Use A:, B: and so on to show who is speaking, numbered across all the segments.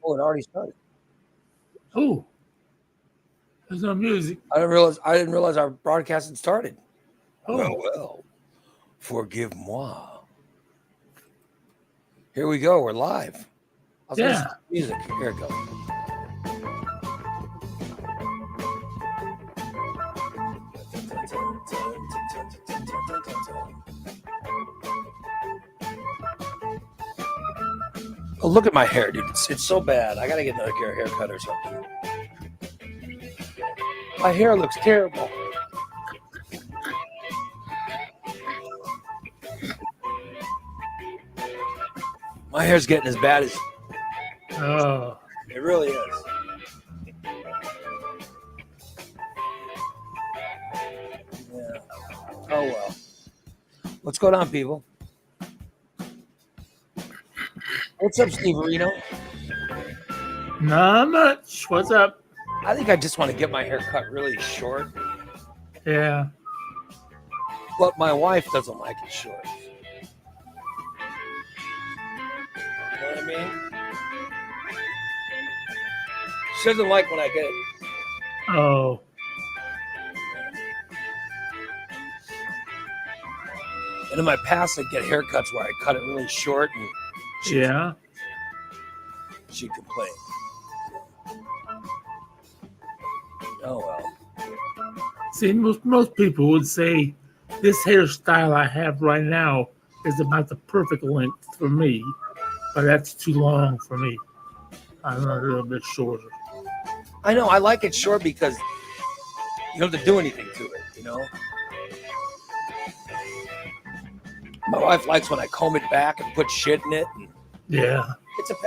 A: Oh, it already started.
B: Oh, there's no music.
A: I didn't realize our broadcast had started.
B: Oh.
A: Well, forgive moi. Here we go. We're live. I was
B: Yeah.
A: music. Here it goes. Oh, look at my hair, dude. It's so bad. I gotta get another haircut or something. My hair looks terrible. My hair's getting as bad as
B: Oh.
A: it really is. Yeah. Oh well. What's going on, people? What's up, Steve Reno?
B: Not much. What's up?
A: I think I just want to get my hair cut really short.
B: Yeah.
A: But my wife doesn't like it short. You know what I mean? She doesn't like when I get it.
B: Oh.
A: And in my past, I get haircuts where I cut it really short, and she complained. Oh well.
B: See, most people would say this hairstyle I have right now is about the perfect length for me, but that's too long for me. I want a little bit shorter.
A: I know. I like it short because you don't have to do anything to it, you know? My wife likes when I comb it back and put shit in it. And
B: yeah.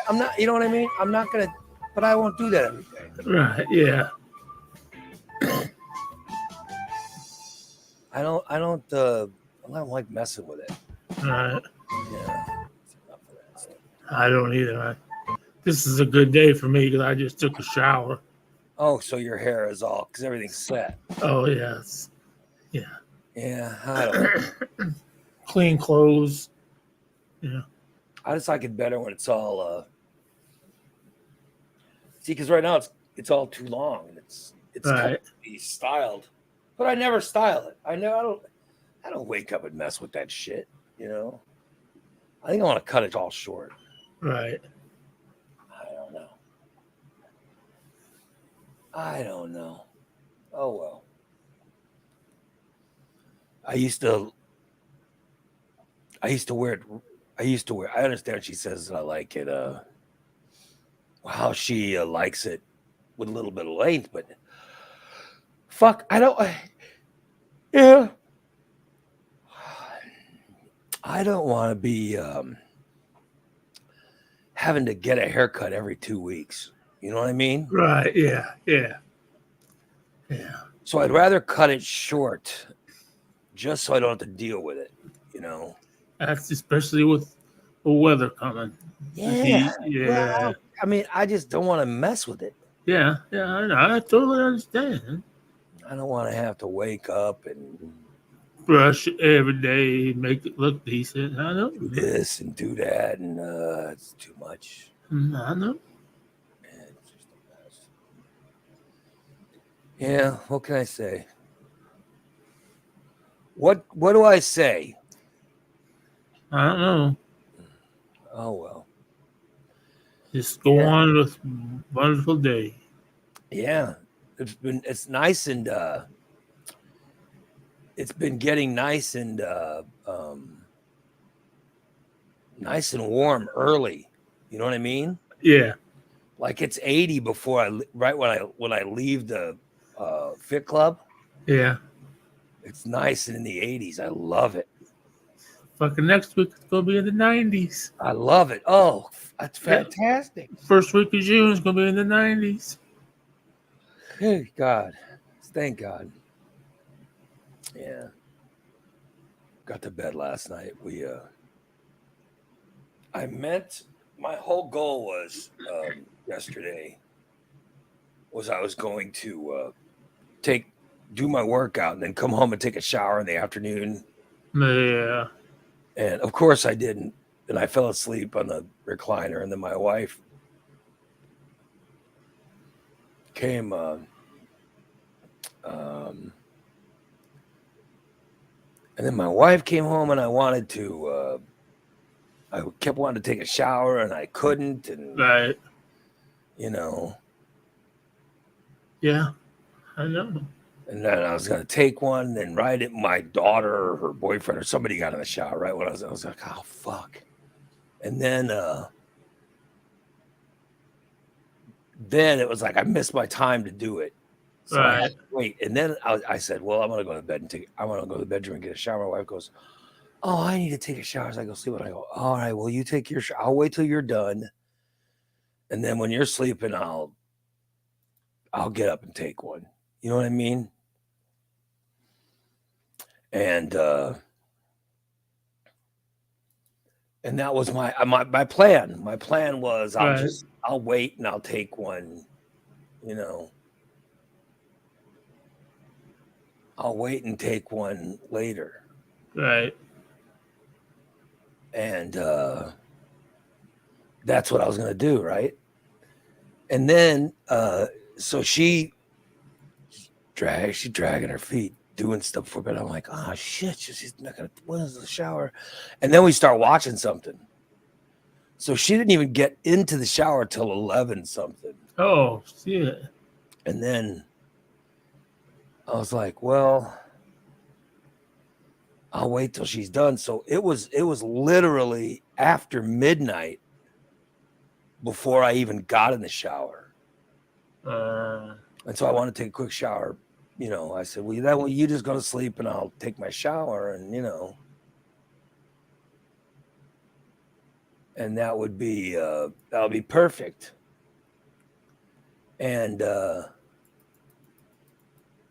A: I'm not, you know what I mean? I'm not going to, but I won't do that every day.
B: Right, yeah.
A: I don't like messing with it.
B: Right.
A: Yeah.
B: I don't either. This is a good day for me because I just took a shower.
A: Oh, so your hair is all, because everything's set.
B: Oh, yes. Yeah.
A: Yeah, I don't
B: clean clothes. Yeah.
A: I just like it better when it's all, see, because right now it's all too long and it's right. To be styled. But I never style it. I don't wake up and mess with that shit, you know. I think I want to cut it all short.
B: Right.
A: I don't know. Oh well. I used to wear it. I understand she says that I like it. How she likes it with a little bit of length, but fuck, I don't. Yeah. I don't want to be having to get a haircut every 2 weeks. You know what I mean?
B: Right. Yeah. Yeah. Yeah.
A: So I'd rather cut it short just so I don't have to deal with it, you know?
B: That's especially with the weather coming.
A: Yeah. Yeah. Well, I mean, I just don't want to mess with it.
B: Yeah. Yeah. I totally understand.
A: I don't want to have to wake up and
B: brush every day, make it look decent. I know.
A: Do this and do that, and it's too much.
B: I know.
A: It's just the best. Yeah, what can I say? What do I say?
B: I don't know.
A: Oh well.
B: Just go on with a wonderful day.
A: Yeah, it's nice and it's been getting nice and warm early. You know what I mean?
B: Yeah.
A: Like it's 80 before when I leave the fit club.
B: Yeah.
A: It's nice and in the 80s. I love it.
B: Fucking next week it's gonna be in the 90s.
A: I love it. Oh, that's fantastic.
B: First week of June is gonna be in the 90s.
A: Hey God. Thank God. Yeah. Got to bed last night. My whole goal was yesterday was I was going to do my workout and then come home and take a shower in the afternoon.
B: Yeah.
A: And of course I didn't. And I fell asleep on the recliner. And then my wife came. And then my wife came home, and I wanted to. I kept wanting to take a shower, and I couldn't. And
B: Right.
A: you know,
B: Yeah. I know.
A: and then I was gonna take one, and right at my daughter or her boyfriend or somebody got in the shower. Right when I was like, oh fuck. And then it was like I missed my time to do it. So I had to wait. And then I said, well, I'm gonna go to bed and I want to go to the bedroom and get a shower. My wife goes, oh, I need to take a shower. So I go sleep. And I go, all right, well, you take your shower. I'll wait till you're done. And then when you're sleeping, I'll get up and take one. You know what I mean? And that was my plan. My plan was I'll wait and I'll take one, you know. I'll wait and take one later.
B: Right.
A: And that's what I was going to do, right? And then so she's dragging her feet, doing stuff for bed. I'm like, oh shit, she's not gonna. When is the shower? And then we start watching something. So she didn't even get into the shower till 11 something.
B: Oh shit.
A: And then I was like, well, I'll wait till she's done. So it was literally after midnight before I even got in the shower. And so I want to take a quick shower. You know, I said, well, you just go to sleep and I'll take my shower, and you know, and that would be that'll be perfect. And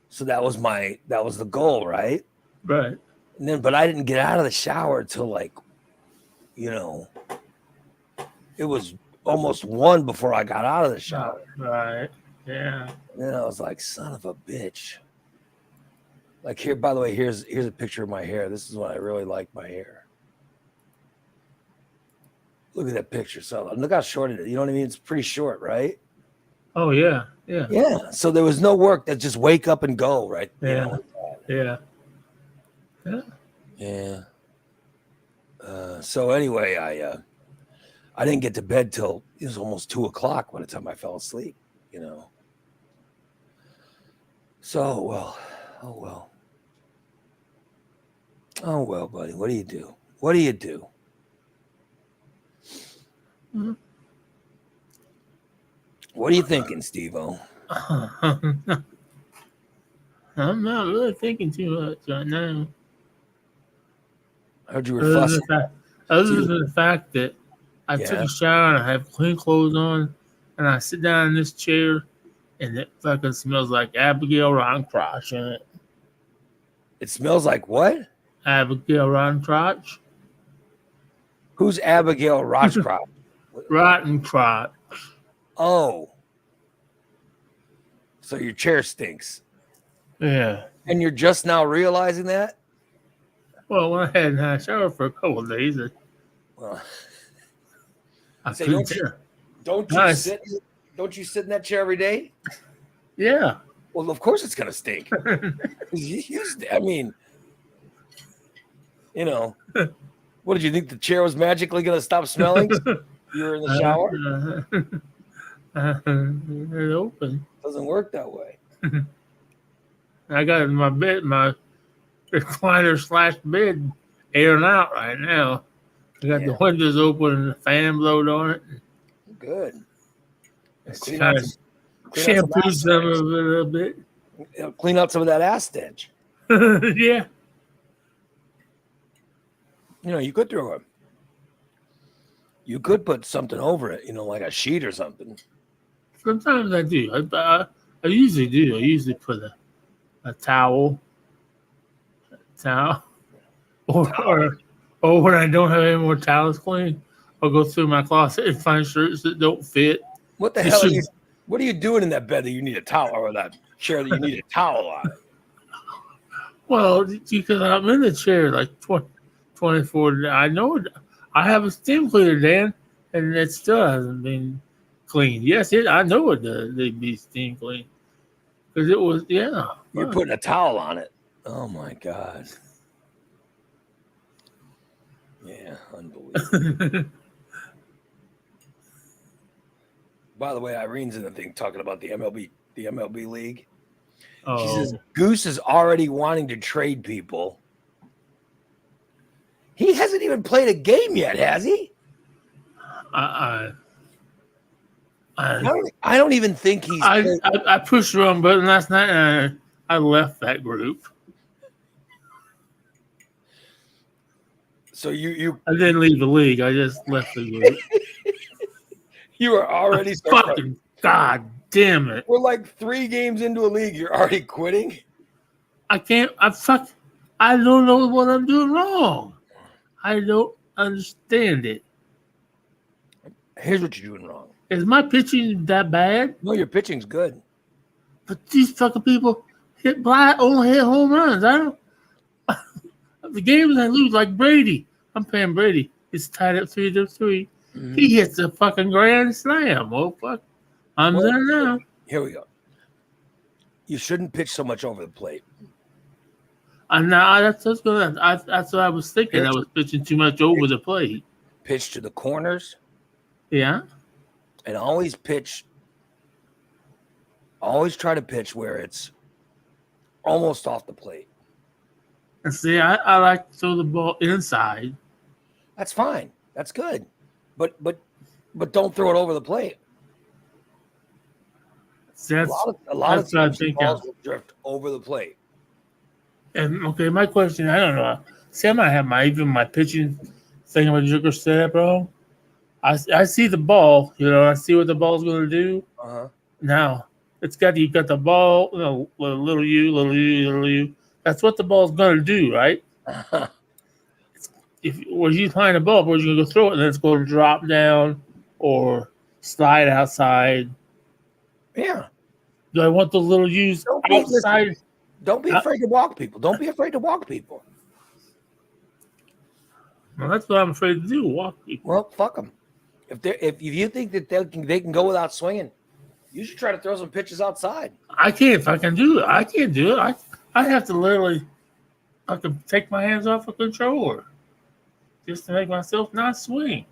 A: so that was the goal, right?
B: Right.
A: And then, but I didn't get out of the shower till like, you know, it was almost 1 before I got out of the shower.
B: Right. Yeah.
A: And then I was like, son of a bitch. Like here, by the way, here's a picture of my hair. This is when I really like my hair. Look at that picture. So look how short it is. You know what I mean? It's pretty short, right?
B: Oh yeah. Yeah.
A: Yeah. So there was no work. That just wake up and go, right?
B: Yeah.
A: You know?
B: Yeah. Yeah.
A: Yeah. So anyway, I didn't get to bed till it was almost 2 o'clock by the time I fell asleep, you know. So oh well, buddy. What do you do? What do you do?
B: Mm-hmm.
A: What are you thinking, Steve-O?
B: I'm not really thinking too much right now.
A: I heard you were fussing.
B: Other than the fact that I took a shower and I have clean clothes on, and I sit down in this chair, and it fucking smells like Abigail Rotten-Crotch in it.
A: It smells like what?
B: Abigail Rotten-Crotch.
A: Who's Abigail Rotten-Crotch?
B: Rotten-Crotch.
A: Oh. So your chair stinks.
B: Yeah.
A: And you're just now realizing that?
B: Well, when I hadn't had a shower for a couple of days,
A: well,
B: I couldn't tell.
A: Don't you sit in that chair every day?
B: Yeah.
A: Well, of course it's gonna stink. I mean, you know, what did you think the chair was magically gonna stop smelling? You were in the shower.
B: It open.
A: Doesn't work that way.
B: I got in my bed, my recliner / bed, airing out right now. I got the windows open and the fan blowed on it.
A: Good.
B: It's kind of shampoo some of it a little bit.
A: It'll clean out some of that ass stench.
B: Yeah.
A: You know, you could put something over it, you know, like a sheet or something.
B: Sometimes I do. I usually do. I usually put a towel. Or when I don't have any more towels clean, I'll go through my closet and find shirts that don't fit.
A: What the hell what are you doing in that bed that you need a towel, or that chair that you need a towel on?
B: Well, because I'm in the chair like 24. I know I have a steam cleaner, Dan, and it still hasn't been clean. Yes, I know it does. They be steam clean because it was
A: You're
B: fuck.
A: putting a towel on it. Oh my god. Yeah, unbelievable. By the way, Irene's in the thing talking about the MLB league. She says Goose is already wanting to trade people. He hasn't even played a game yet, has he?
B: I
A: don't even think he's.
B: I pushed the wrong button last night and I left that group.
A: So you
B: I didn't leave the league. I just left the group.
A: You were already
B: fucking god damn it.
A: We're like 3 games into a league. You're already quitting?
B: I don't know what I'm doing wrong. I don't understand it.
A: Here's what you're doing wrong.
B: Is my pitching that bad?
A: No, your pitching's good.
B: But these fucking people only hit home runs. I don't. The games I lose, like Brady. I'm paying Brady. It's tied up 3-3. Mm-hmm. He hits a fucking grand slam. Oh fuck! I'm there now.
A: Here we go. You shouldn't pitch so much over the plate.
B: That's what I was thinking. I was pitching too much over the plate.
A: Pitch to the corners.
B: Yeah.
A: And always try to pitch where it's almost off the plate.
B: And see, I like to throw the ball inside.
A: That's fine. That's good. But don't throw it over the plate.
B: See,
A: a lot of times balls will drift over the plate.
B: And okay, my question, I don't know. See, I might have my pitching thing of a jigger set up wrong. I see the ball, I see what the ball's going to do.
A: Uh-huh.
B: Now, you got the ball, little U. That's what the ball's going to do, right? Where you find a ball, where you're going to go throw it, and then it's going to drop down or slide outside.
A: Yeah.
B: Do I want the little U's outside?
A: Don't be afraid to walk people. Don't be afraid to walk people.
B: Well, that's what I'm afraid to do, walk people.
A: Well, fuck them. If you think that they can go without swinging, you should try to throw some pitches outside.
B: I can't fucking do it. I can't do it. I have to literally fucking take my hands off a controller just to make myself not swing.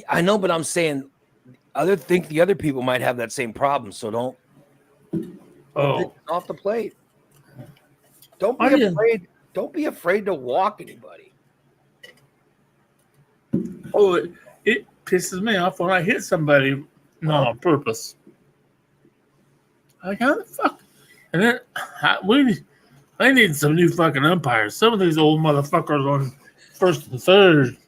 A: I know, but I'm saying the other people might have that same problem, so don't pitch off the plate. Don't be afraid. Don't be afraid to walk anybody.
B: Oh, it pisses me off when I hit somebody on purpose. Like, how the fuck? And then I need some new fucking umpires. Some of these old motherfuckers on first and third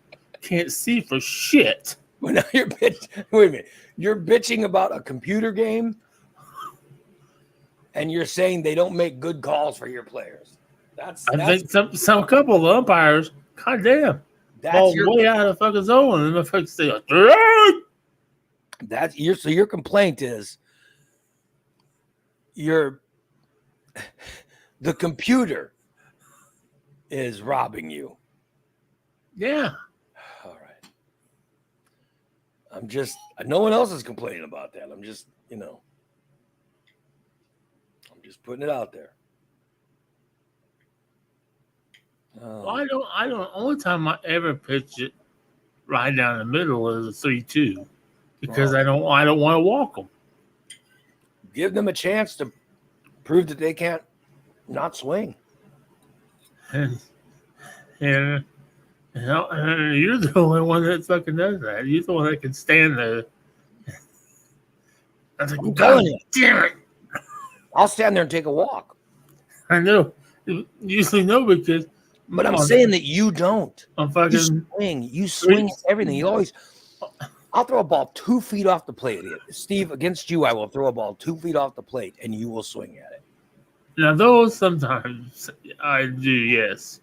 B: can't see for shit.
A: Well, now wait a minute. You're bitching about a computer game, and you're saying they don't make good calls for your players.
B: I think some couple of the umpires, goddamn, ball way out of the fucking zone, and the fucking say,
A: so your complaint is the computer is robbing you.
B: Yeah.
A: All right. No one else is complaining about that. I'm just putting it out there.
B: Well, I don't. Only time I ever pitch it right down the middle is a 3-2 because I don't want to walk them.
A: Give them a chance to prove that they can't not swing.
B: And you're the only one that fucking does that. You're the one that can stand there.
A: I'm telling you.
B: Damn it.
A: I'll stand there and take a walk.
B: I know. Usually no, because.
A: But I'm saying that you don't. You swing everything. I'll throw a ball 2 feet off the plate. Steve, against you, I will throw a ball 2 feet off the plate, and you will swing at it.
B: Now, those sometimes I do, yes.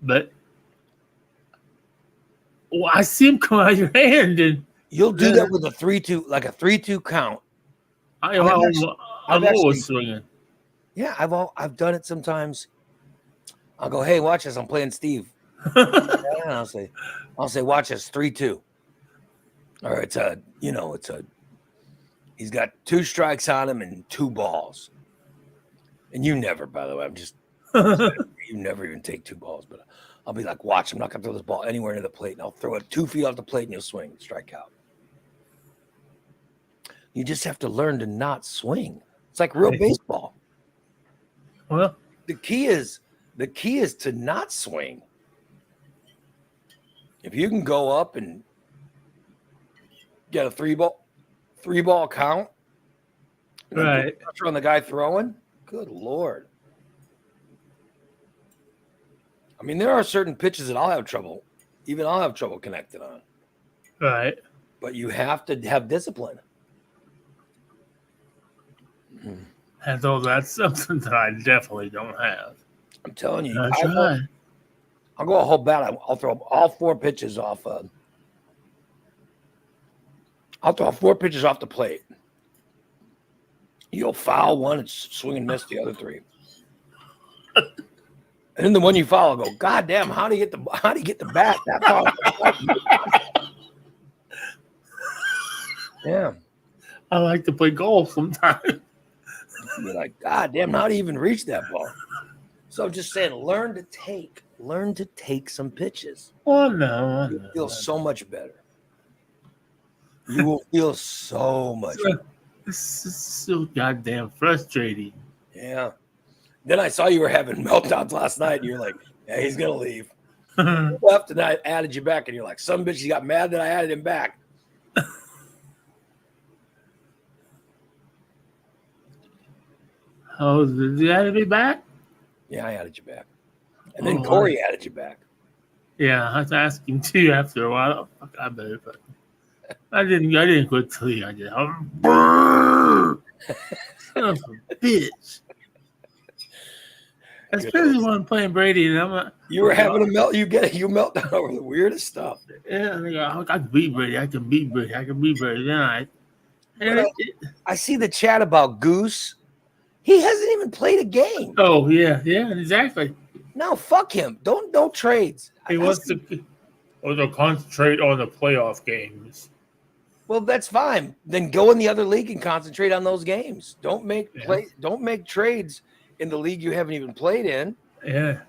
B: But I see them come out of your hand. And
A: you'll do that with a 3-2, like a 3-2 count.
B: I'm always swinging.
A: Yeah, I've done it sometimes. I'll go, hey, watch this. I'm playing Steve. And I'll say, watch this, 3-2. Or it's a He's got 2 strikes on him and 2 balls. And you never, by the way, you never even take 2 balls, but I'll be like, watch, I'm not going to throw this ball anywhere near the plate. And I'll throw it 2 feet off the plate and you'll swing, strike out. You just have to learn to not swing. It's like real baseball.
B: Well,
A: the key is to not swing. If you can go up and get a 3-ball count,
B: right?
A: Pressure on the guy throwing. Good Lord. I mean, there are certain pitches that I'll have trouble connecting on.
B: Right.
A: But you have to have discipline.
B: And though that's something that I definitely don't have.
A: I'm telling you,
B: I'll
A: go a whole bat. I'll throw all 4 pitches off. I'll throw 4 pitches off the plate. You'll foul one and swing and miss the other 3. And then the one you foul, I'll go, God damn, how do you get the bat that far? Yeah.
B: I like to play golf sometimes.
A: You're like, God damn, how do you even reach that ball? So I'm just saying, learn to take some pitches.
B: Oh no.
A: You'll feel so much better. You will feel so much better.
B: This is so goddamn frustrating.
A: Yeah. Then I saw you were having meltdowns last night, and you're like, yeah, he's gonna leave. Left, and I added you back, and you're like, some bitch, he got mad that I added him back.
B: Oh, did you add me back?
A: Yeah, I added you back. And then Corey added you back.
B: Yeah, I was asking too after a while. Oh, fuck, I better. But I didn't quit till you. I did. Son of a bitch. Especially when I'm playing Brady, and I'm like,
A: you were having a melt. You melt down over the weirdest stuff.
B: Yeah, I can beat Brady. I can beat Brady. Then
A: I see the chat about Goose. He hasn't even played a game.
B: Oh yeah, exactly.
A: No, fuck him. Don't trades.
B: He wants to concentrate on the playoff games.
A: Well, that's fine. Then go in the other league and concentrate on those games. Don't make trades in the league you haven't even played in.
B: Yeah.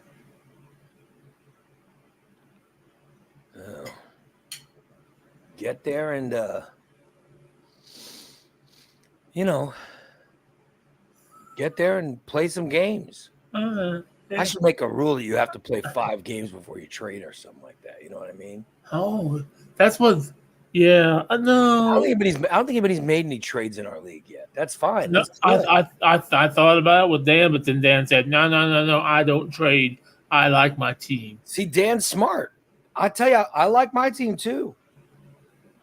A: Get there and get there and play some games.
B: Yeah.
A: I should make a rule that you have to play 5 games before you trade or something like that. You know what I mean?
B: Oh, that's what. Yeah, no.
A: I don't think anybody's made any trades in our league yet. That's fine.
B: No, I thought about it with Dan, but then Dan said, no, I don't trade. I like my team.
A: See, Dan's smart. I tell you, I like my team too.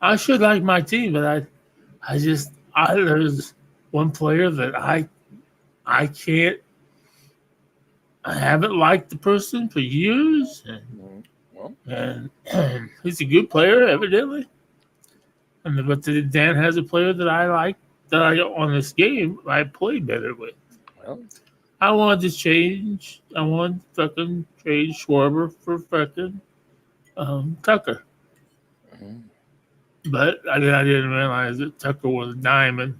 B: I should like my team, but there's one player that I can't. I haven't liked the person for years, and he's a good player, evidently. But Dan has a player that I like that on this game I play better with.
A: Well,
B: I wanted to change. I wanted to fucking trade Schwarber for fucking Tucker.
A: Mm-hmm.
B: But I didn't realize that Tucker was a diamond.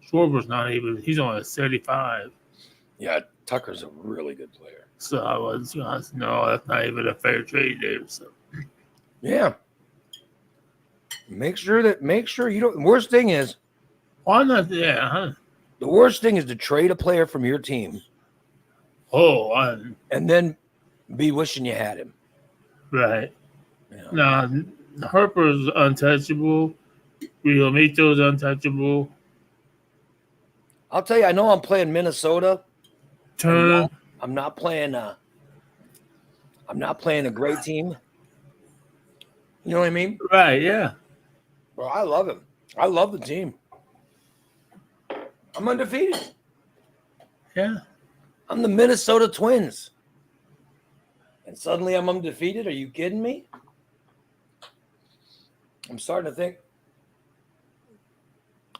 B: Schwarber's not even. He's only a 75.
A: Yeah, Tucker's a really good player.
B: So I was no, that's not even a fair trade there. So
A: yeah. Make sure you don't. The worst thing is,
B: why not? Yeah, huh?
A: The worst thing is to trade a player from your team.
B: Oh,
A: and then be wishing you had him.
B: Right. Yeah. No, Harper's untouchable. Realmuto's untouchable.
A: I'll tell you, I know I'm playing Minnesota.
B: Turner.
A: I'm not playing a great team. You know what I mean?
B: Right, yeah.
A: Bro, I love him. I love the team. I'm undefeated.
B: Yeah.
A: I'm the Minnesota Twins. And suddenly I'm undefeated? Are you kidding me? I'm starting to think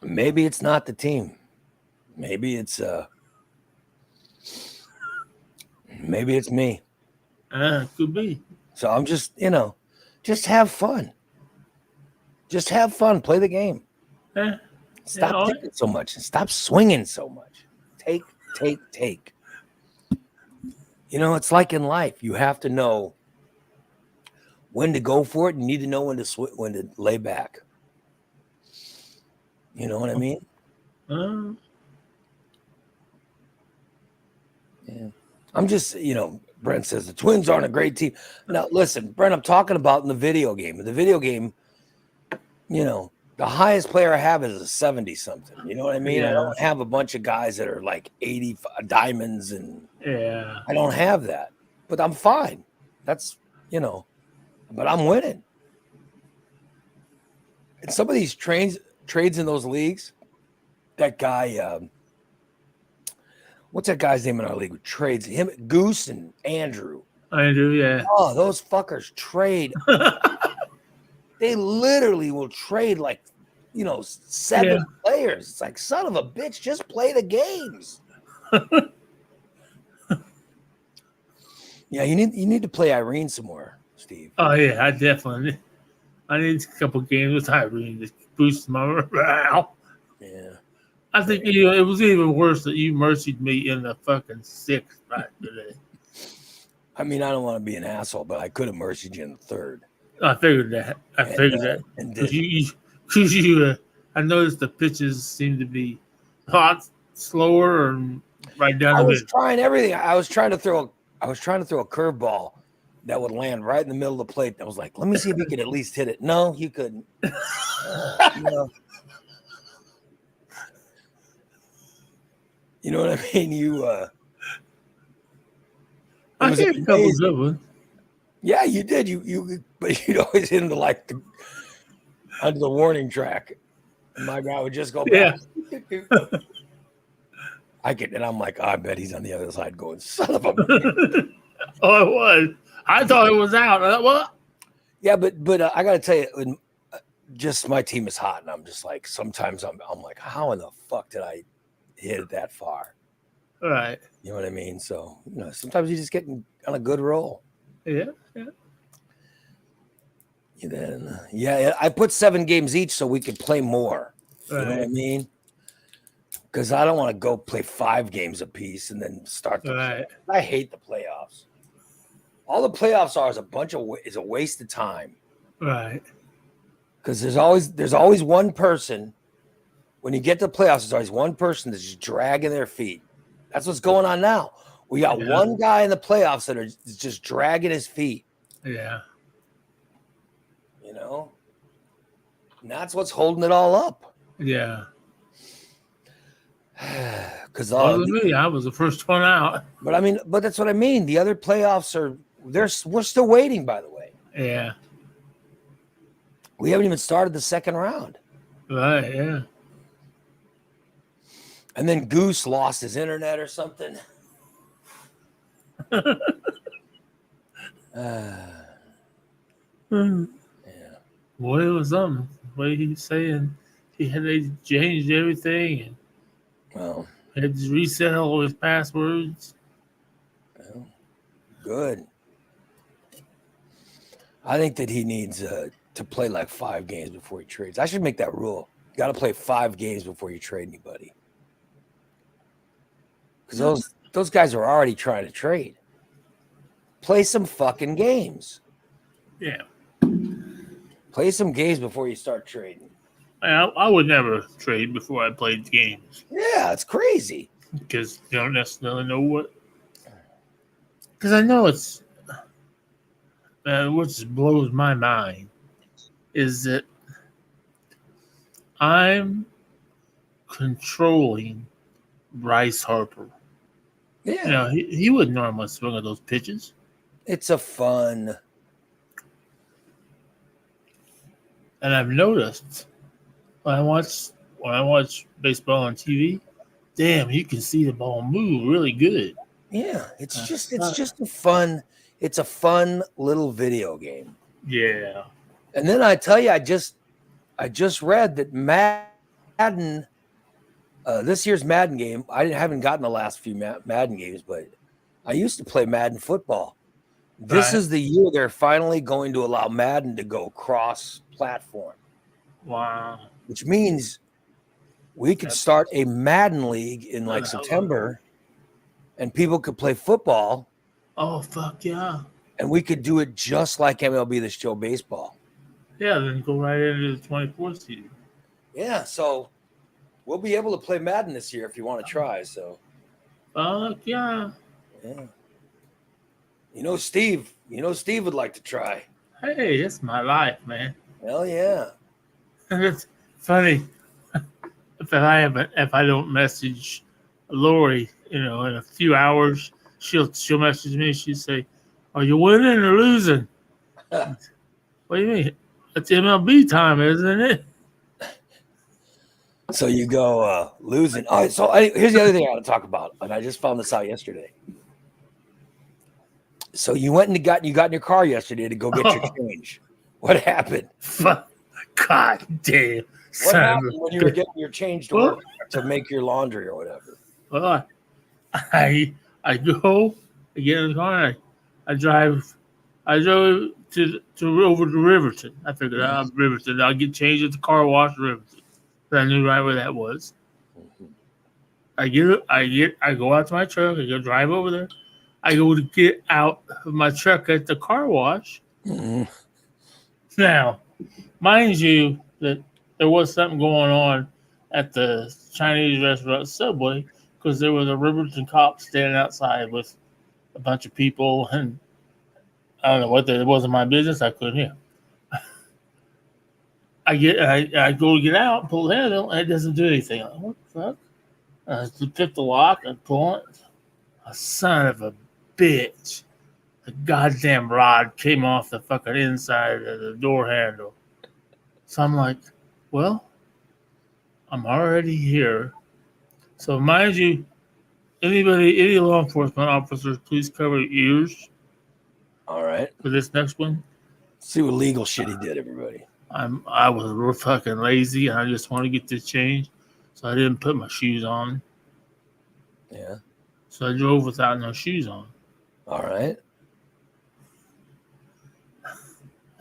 A: maybe it's not the team. Maybe it's me.
B: Could be.
A: So I'm just, just have fun. Just have fun. Play the game.
B: Yeah.
A: Stop taking so much and stop swinging so much. Take. You know, it's like in life. You have to know when to go for it. You need to know when to lay back. You know what I mean? Yeah. I'm just, Brent says the Twins aren't a great team. Now, listen, Brent, I'm talking about in the video game. In the video game, the highest player I have is a 70-something. You know what I mean?
B: Yeah.
A: I don't have a bunch of guys that are like 80 diamonds, and
B: yeah,
A: I don't have that. But I'm fine. That's, but I'm winning. And some of these trades in those leagues, that guy, what's that guy's name in our league who trades him? Goose and Andrew.
B: Yeah.
A: Oh, those fuckers trade. They literally will trade like, 7 players. It's like, son of a bitch, just play the games. Yeah, you need to play Irene some more, Steve.
B: Oh yeah, I need a couple games with Irene to boost my morale.
A: Yeah.
B: I think it was even worse that you mercied me in the fucking 6th right today.
A: I mean, I don't want to be an asshole, but I could have mercied you in the 3rd.
B: I figured that. Because I noticed the pitches seem to be hot, slower, and right down the middle.
A: I was trying everything. I was trying to throw a curveball that would land right in the middle of the plate. I was like, let me see if he could at least hit it. No, you couldn't. You know what I mean?
B: I hit a couple good ones.
A: Yeah, you did. But you'd always hit him to under the warning track. And my guy would just go back. Yeah. And I'm like, I bet he's on the other side going, son of a bitch.
B: Oh, it was. I thought it was out. What?
A: Yeah, but I got to tell you, just my team is hot, and I'm just like, sometimes I'm like, how in the fuck did I hit it that far?
B: All right.
A: You know what I mean? So, sometimes you just get on a good roll.
B: Yeah.
A: And then, I put 7 games each so we could play more. You know what I mean? Because I don't want to go play 5 games apiece and then start the
B: right.
A: I hate the playoffs. All the playoffs is a waste of time.
B: Right.
A: Because there's always one person. When you get to the playoffs, there's always one person that's just dragging their feet. That's what's going on now. We got one guy in the playoffs that is just dragging his feet.
B: Yeah.
A: And that's what's holding it all up.
B: Yeah.
A: Because
B: me, I was the first one out.
A: But that's what I mean. The other playoffs we're still waiting, by the way.
B: Yeah.
A: We haven't even started the second round.
B: Right, yeah.
A: And then Goose lost his internet or something.
B: Yeah. Boy, it was something. The way he was saying they changed everything and had to reset all his passwords.
A: Well, good. I think that he needs to play like 5 games before he trades. I should make that rule. You got to play 5 games before you trade anybody. Because those guys are already trying to trade. Play some fucking games.
B: Yeah.
A: Play some games before you start trading.
B: I would never trade before I played games.
A: Yeah, it's crazy.
B: Because you don't necessarily know what. Because I know it's. What just blows my mind is that I'm controlling Bryce Harper.
A: Yeah.
B: He wouldn't normally swing at those pitches.
A: It's a fun.
B: And I've noticed when I watch baseball on TV, damn, you can see the ball move really good.
A: Yeah, it's just a fun little video game.
B: Yeah.
A: And then I tell you, I just read that Madden, this year's Madden game, I haven't gotten the last few Madden games, but I used to play Madden football. This is the year they're finally going to allow Madden to go cross-platform.
B: Wow.
A: Which means We could start a Madden league in like September, and people could play football.
B: Oh fuck yeah!
A: And we could do it just like MLB The Show baseball.
B: Yeah, then go right into the 24th season.
A: Yeah, so we'll be able to play Madden this year if you want to try. So,
B: fuck yeah.
A: Yeah. Steve would like to try.
B: Hey, that's my life, man.
A: Hell yeah.
B: It's funny if I don't message Lori, in a few hours, she'll message me. She'll say, "Are you winning or losing?" What do you mean? It's MLB time, isn't it?
A: So you go losing. All right, so here's the other thing I want to talk about, and I just found this out yesterday. So you went and you got in your car yesterday to go get your change. What happened?
B: God damn.
A: What happened when you were getting your change to make your laundry or whatever?
B: Well, I go, I get in the car, and I drove to over to Riverton. I figured out Riverton. I'll get changed at the car wash in Riverton. I knew right where that was. I go out to my truck. I go drive over there. I go to get out of my truck at the car wash.
A: Mm-hmm.
B: Now, mind you, that there was something going on at the Chinese restaurant Subway because there was a Riverton cop standing outside with a bunch of people, and I don't know what it wasn't my business. I couldn't hear. I go to get out, pull the handle, and it doesn't do anything. I'm like, what the fuck? I pick the lock and pull it. A son of a bitch. The goddamn rod came off the fucking inside of the door handle. So I'm like, well, I'm already here. So mind you, any law enforcement officers, please cover your ears.
A: All right.
B: For this next one.
A: See what legal shit he did, everybody.
B: I was real fucking lazy, and I just want to get this changed, so I didn't put my shoes on.
A: Yeah.
B: So I drove without no shoes on.
A: All right.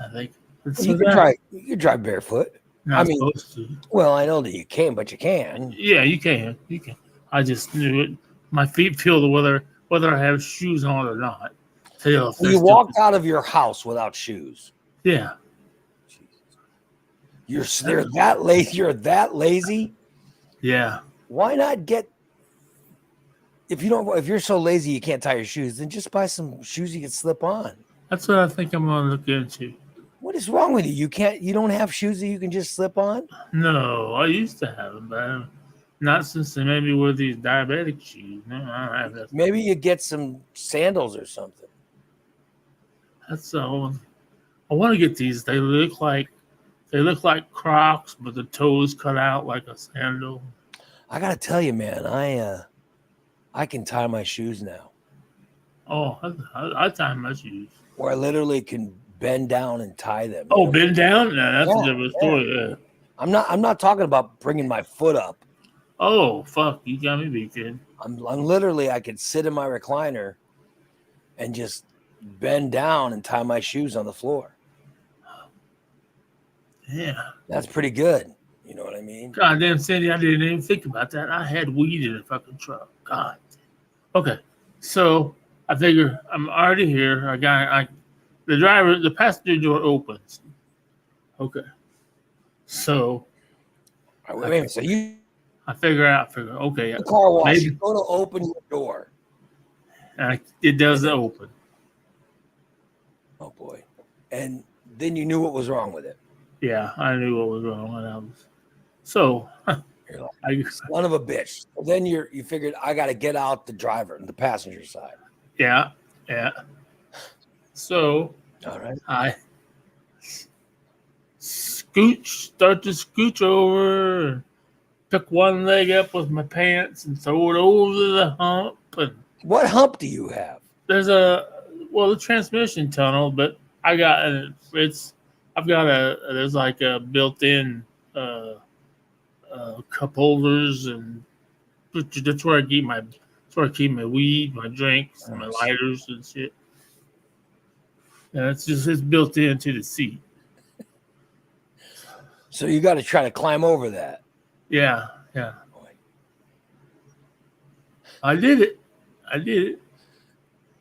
B: I think
A: you can drive barefoot.
B: Not supposed to.
A: Well, I know that you can, but you can.
B: Yeah, you can. You can. I just knew it. My feet feel the whether I have shoes on or not.
A: So you walked out of your house without shoes.
B: Yeah.
A: You're that lazy. You're that lazy.
B: Yeah.
A: Why not get? If you're so lazy you can't tie your shoes, then just buy some shoes you can slip on.
B: That's what I think I'm gonna look into.
A: What is wrong with you? You don't have shoes that you can just slip on?
B: No, I used to have them, but not since they made me wear these diabetic shoes. No, I don't have that.
A: Maybe you get some sandals or something.
B: That's all. I want to get these. They look like Crocs, but the toes cut out like a sandal.
A: I gotta tell you, man, I can tie my shoes now.
B: Oh, I tie my shoes.
A: Where I literally can bend down and tie them.
B: Oh, bend down? No, that's a different story. Yeah.
A: I'm not talking about bringing my foot up.
B: Oh, fuck! You got me beat, kid.
A: I'm literally, I could sit in my recliner and just bend down and tie my shoes on the floor.
B: Yeah,
A: that's pretty good. You know what I mean?
B: God damn, Sandy, I didn't even think about that. I had weed in the fucking truck. God. Okay, so I figure I'm already here. The passenger door opens. Okay, so.
A: Wait a minute. So
B: I figure, okay.
A: The car wash. You're going to open your door.
B: It doesn't open.
A: Oh boy! And then you knew what was wrong with it.
B: Yeah, I knew what was wrong. So,
A: you're like, son of a bitch. Well, then you figured I got to get out the passenger side.
B: Yeah. So,
A: all right.
B: I start to scooch over, pick one leg up with my pants and throw it over the hump. And
A: what hump do you have?
B: There's the transmission tunnel, but there's like a built-in cup holders, and that's where I keep my weed, my drinks, and my lighters and shit. And it's built into the seat.
A: So you got to try to climb over that.
B: Yeah. Yeah. I did it.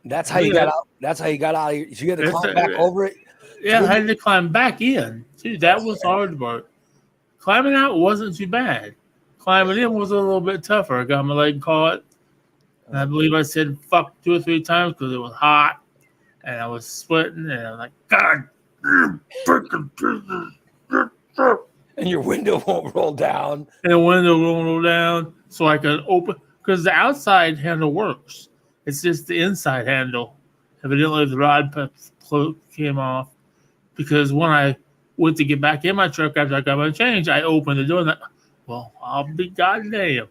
A: That's how you got out. That's how you got out. So you had to climb back over it.
B: Yeah, I had to climb back in. See, that was hard part. Climbing out wasn't too bad. Climbing in was a little bit tougher. I got my leg caught. And I believe I said fuck 2 or 3 times because it was hot and I was sweating and I was like, God,
A: and your window won't roll down.
B: And the window won't roll down so I can open because the outside handle works. It's just the inside handle. Evidently, the rod came off because when I went to get back in my truck after I got my change, I opened the door and well, I'll be goddamn.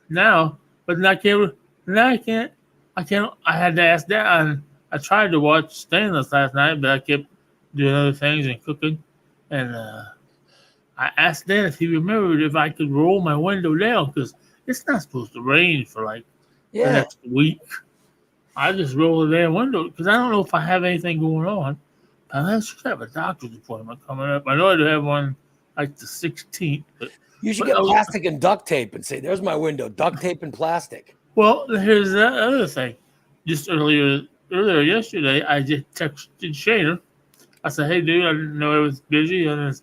B: Now, but I can't. Now I can't. I had to ask Dad. I tried to watch Stainless last night, but I kept doing other things and cooking. And I asked Dad if he remembered if I could roll my window down because it's not supposed to rain for like the next week. I just roll the damn window because I don't know if I have anything going on. I should have a doctor's appointment coming up. I know I do have one like the 16th. But
A: you should get plastic and duct tape and say, "There's my window." Duct tape and plastic.
B: Well, here's the other thing. Just earlier yesterday, I just texted Shayna. I said, "Hey, dude, I didn't know I was busy. And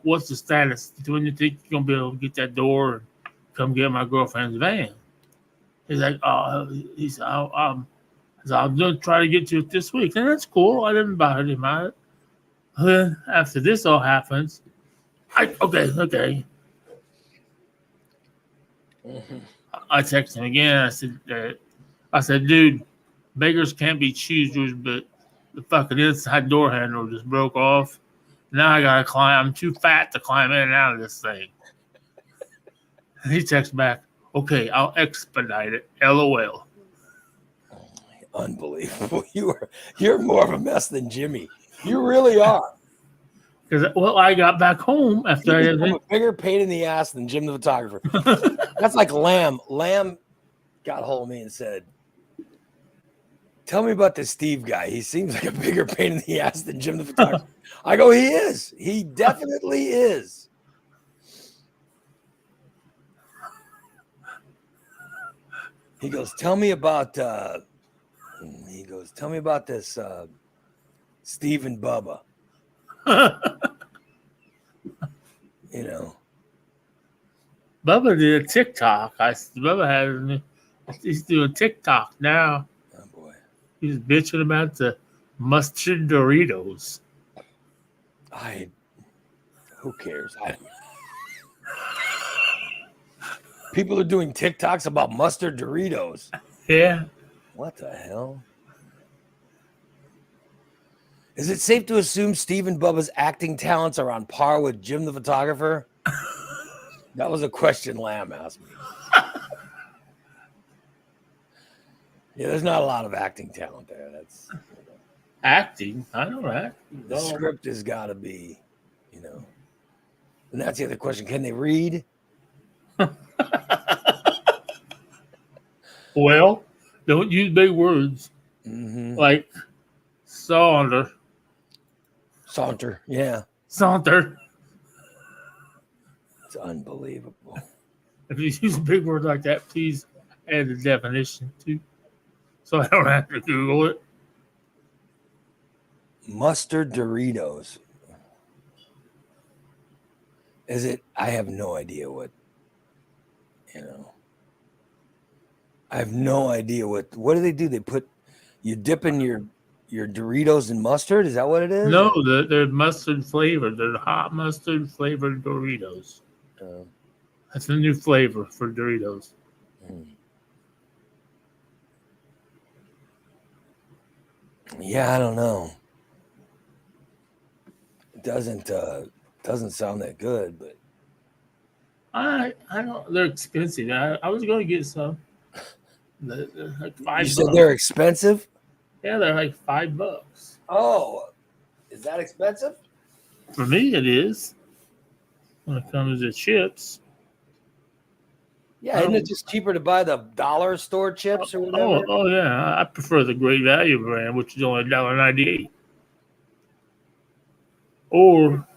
B: what's the status? When you think you're gonna be able to get that door and come get my girlfriend's van?" He's like, he said, I'm going to try to get to it this week. And that's cool. I didn't bother him about it. Then after this all happens, okay.
A: Mm-hmm.
B: I texted him again. I said, dude, beggars can't be choosers, but the fucking inside door handle just broke off. Now I got to climb. I'm too fat to climb in and out of this thing. And he texts back, okay, I'll expedite it. LOL.
A: Unbelievable. You're more of a mess than Jimmy. You really are.
B: Because I got back home after
A: I'm a bigger pain in the ass than Jim the photographer. That's like Lamb. Lamb got a hold of me and said, "Tell me about this Steve guy. He seems like a bigger pain in the ass than Jim the photographer." I go, "He is. He definitely is." He goes, "Tell me about." "Tell me about this Steve and Bubba." You know,
B: Bubba did a TikTok. He's doing TikTok now.
A: Oh boy,
B: he's bitching about the mustard Doritos.
A: Who cares? People are doing TikToks about mustard Doritos.
B: Yeah.
A: What the hell? Is it safe to assume Steve and Bubba's acting talents are on par with Jim the photographer? That was a question Lamb asked me. Yeah, there's not a lot of acting talent there. That's
B: acting. I know that.
A: The script has got to be, And that's the other question. Can they read?
B: Well, don't use big words like Saunter.
A: Yeah.
B: Saunter.
A: It's unbelievable.
B: If you use a big word like that, please add the definition too, so I don't have to Google it.
A: Mustard Doritos. Is it? I have no idea what. I have no idea what do they do? They you dip in your Doritos in mustard? Is that what it is?
B: No, they're mustard flavored. They're hot mustard flavored Doritos. That's a new flavor for Doritos.
A: Yeah, I don't know. It doesn't sound that good, but
B: I don't. They're expensive. I was going to get some. They're like $5.
A: You said they're expensive?
B: Yeah, they're like $5.
A: Oh, is that expensive?
B: For me, it is. When it comes to chips.
A: Yeah, isn't it just cheaper to buy the dollar store chips or whatever?
B: Oh yeah, I prefer the Great Value brand, which is only $1.98. Or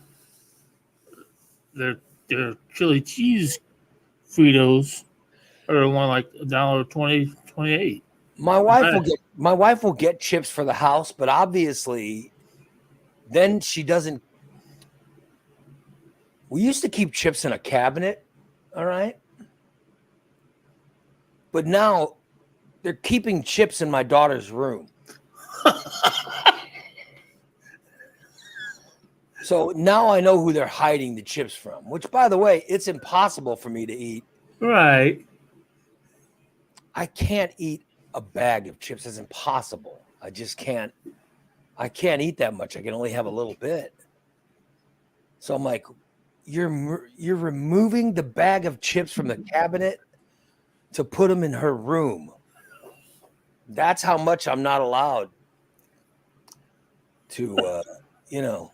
B: their chili cheese Fritos are one like $1.20, 28.
A: My wife will get chips for the house, but obviously then she doesn't. We used to keep chips in a cabinet, all right? But now they're keeping chips in my daughter's room. So now I know who they're hiding the chips from, which, by the way, it's impossible for me to eat.
B: Right.
A: I can't eat a bag of chips. It's impossible. I just can't. I can't eat that much. I can only have a little bit. So I'm like, you're removing the bag of chips from the cabinet to put them in her room. That's how much I'm not allowed to, you know.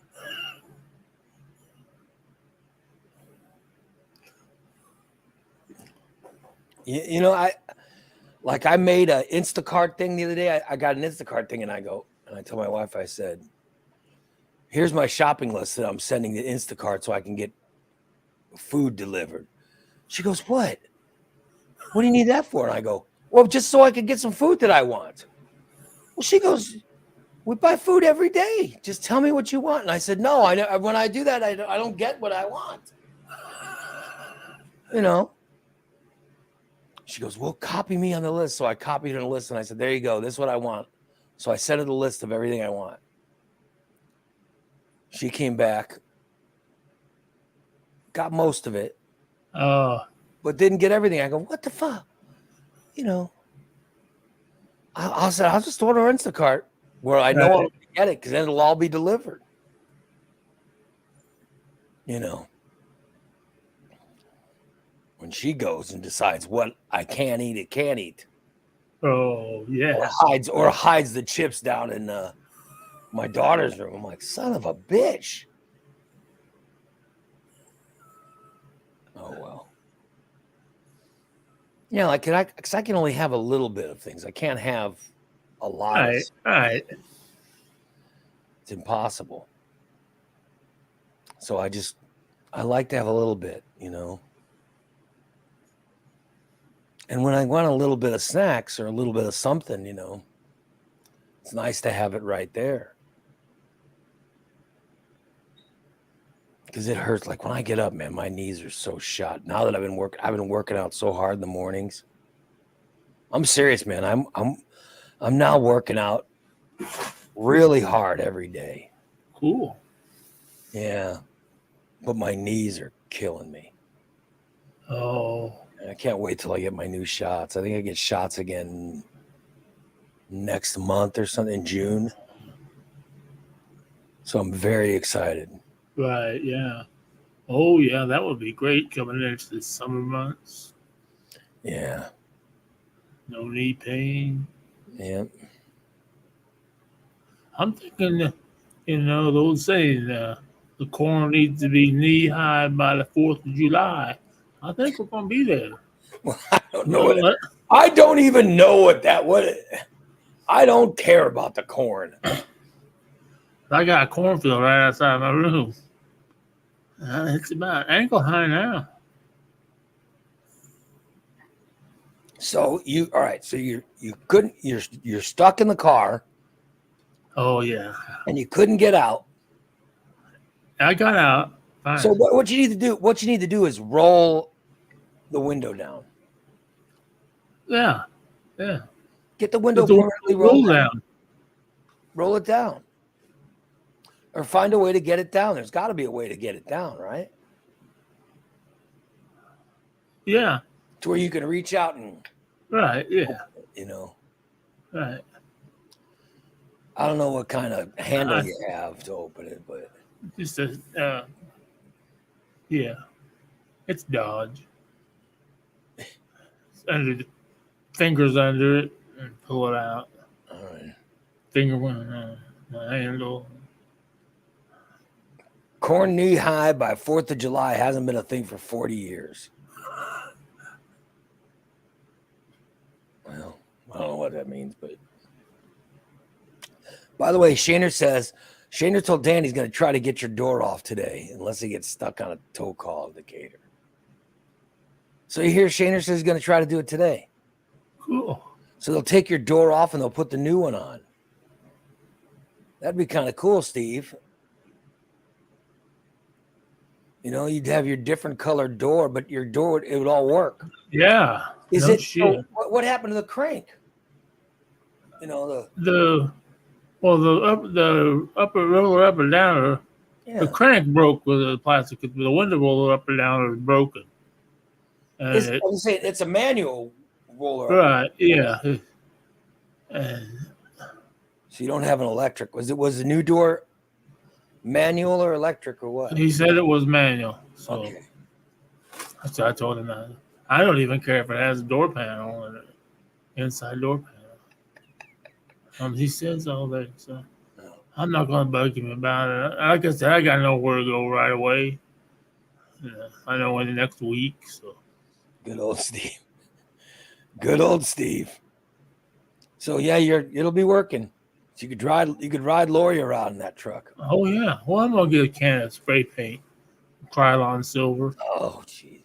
A: You know, I made an Instacart thing the other day. I got an Instacart thing, and I told my wife, I said, here's my shopping list that I'm sending to Instacart so I can get food delivered. She goes, what? What do you need that for? And I go, well, just so I can get some food that I want. Well, she goes, we buy food every day. Just tell me what you want. And I said, no, when I do that, I don't get what I want. You know? She goes, well, copy me on the list. So I copied her on the list, and I said, there you go. This is what I want. So I sent her the list of everything I want. She came back, got most of it, but didn't get everything. I go, what the fuck? You know, I said, I'll just order Instacart where I know I'm going to get it because then it'll all be delivered. You know, when she goes and decides what I can't eat, it can't eat.
B: Oh, yeah.
A: Or hides the chips down in my daughter's room. I'm like, son of a bitch. Oh, well. Yeah, like, because I can only have a little bit of things. I can't have a lot.
B: Right.
A: It's impossible. So I like to have a little bit, you know. And when I want a little bit of snacks or a little bit of something, you know, it's nice to have it right there. Because it hurts. Like when I get up, man, my knees are so shot. Now that I've been working out so hard in the mornings. I'm serious, man. I'm now working out really hard every day.
B: Cool.
A: Yeah. But my knees are killing me.
B: Oh.
A: I can't wait till I get my new shots. I think I get shots again next month or something in June. So I'm very excited.
B: Right, yeah. Oh, yeah, that would be great coming into the summer months.
A: Yeah.
B: No knee pain.
A: Yeah.
B: I'm thinking, you know, those saying the corn needs to be knee high by the 4th of July. I think we're going to be there.
A: Well, I don't know. I don't even know what I don't care about the corn.
B: I got a cornfield right outside my room. It's about ankle high now.
A: So all right. So you're stuck in the car.
B: Oh yeah.
A: And you couldn't get out.
B: I got out. Fine.
A: So what you need to do is roll the window down.
B: Yeah.
A: Get the window permanently rolled down. Roll it down. Or find a way to get it down. There's got to be a way to get it down, right?
B: Yeah.
A: To where you can reach out and.
B: Right. Yeah.
A: You know.
B: Right.
A: I don't know what kind of handle you have to open it, but.
B: Just yeah. It's Dodge. Under the fingers under it and pull it out.
A: All right.
B: Finger one the handle.
A: Corn knee high by 4th of July hasn't been a thing for 40 years. Well, I don't know what that means, but. By the way, Shaner told Dan he's going to try to get your door off today unless he gets stuck on a tow call indicator. So you hear Shaner says he's going to try to do it today.
B: Cool.
A: So they'll take your door off and they'll put the new one on. That'd be kind of cool, Steve. You know, you'd have your different colored door, but your door, it would all work.
B: Yeah.
A: Is
B: no
A: it?
B: shit.
A: Oh, what happened to the crank? You know,
B: the upper roller up and downer,
A: yeah.
B: the crank broke with the plastic. The window roller up and downer is broken. And
A: It's a manual roller.
B: right, yeah. And
A: So you don't have an electric. Was the new door manual or electric or what?
B: he said it was manual. So
A: Okay.
B: that's what I told him that. I don't even care if it has a door panel and an inside door panel. He says all that, so I'm not going to bug him about it. Like I said, I got nowhere to go right away. I know in the next week. So
A: Good old Steve. Good old Steve. So yeah, it'll be working. So you could ride Lori around in that truck.
B: oh yeah, well I'm gonna get a can of spray paint, Krylon silver.
A: Oh Jesus!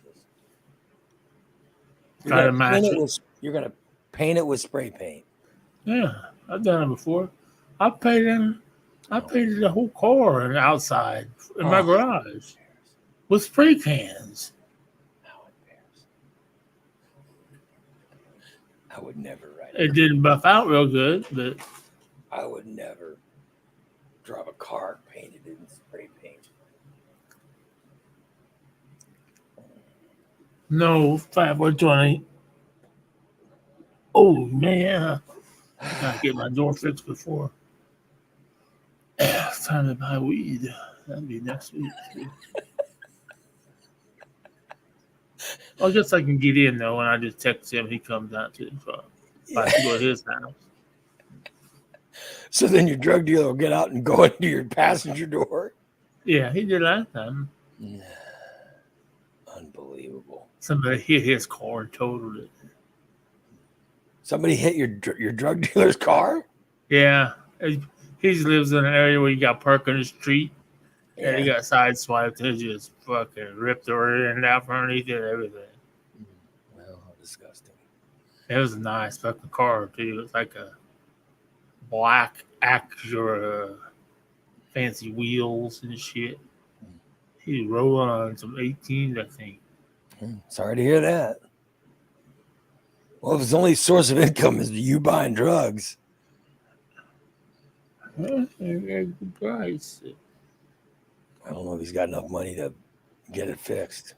B: Try to match it.
A: You're gonna paint it with spray paint.
B: Yeah, I've done it before. I painted the whole car and outside in my garage with spray cans.
A: How embarrassing! I would never ride.
B: It didn't buff out real good, but
A: I would never drive a car painted in spray paint.
B: no 520. Oh man, I gotta get my door fixed before. It's time to buy weed. That'll be next week. I guess I can get in though, and I just text him. He comes out to the truck. I have to go to his house.
A: So then your drug dealer will get out and go into your passenger door.
B: Yeah, he did last time.
A: Unbelievable.
B: Somebody hit his car and totaled it.
A: Somebody hit your drug dealer's car?
B: Yeah, he lives in an area where you got park on the street, and he got sideswiped. He just fucking ripped the rear end out from underneath it and everything.
A: Well, how disgusting.
B: It was a nice fucking car too. It was like a black Acura, fancy wheels and shit. He was rolling on some 18s, I think.
A: Sorry to hear that. Well, if his only source of income is you buying drugs.
B: Good price.
A: I don't know if he's got enough money to get it fixed.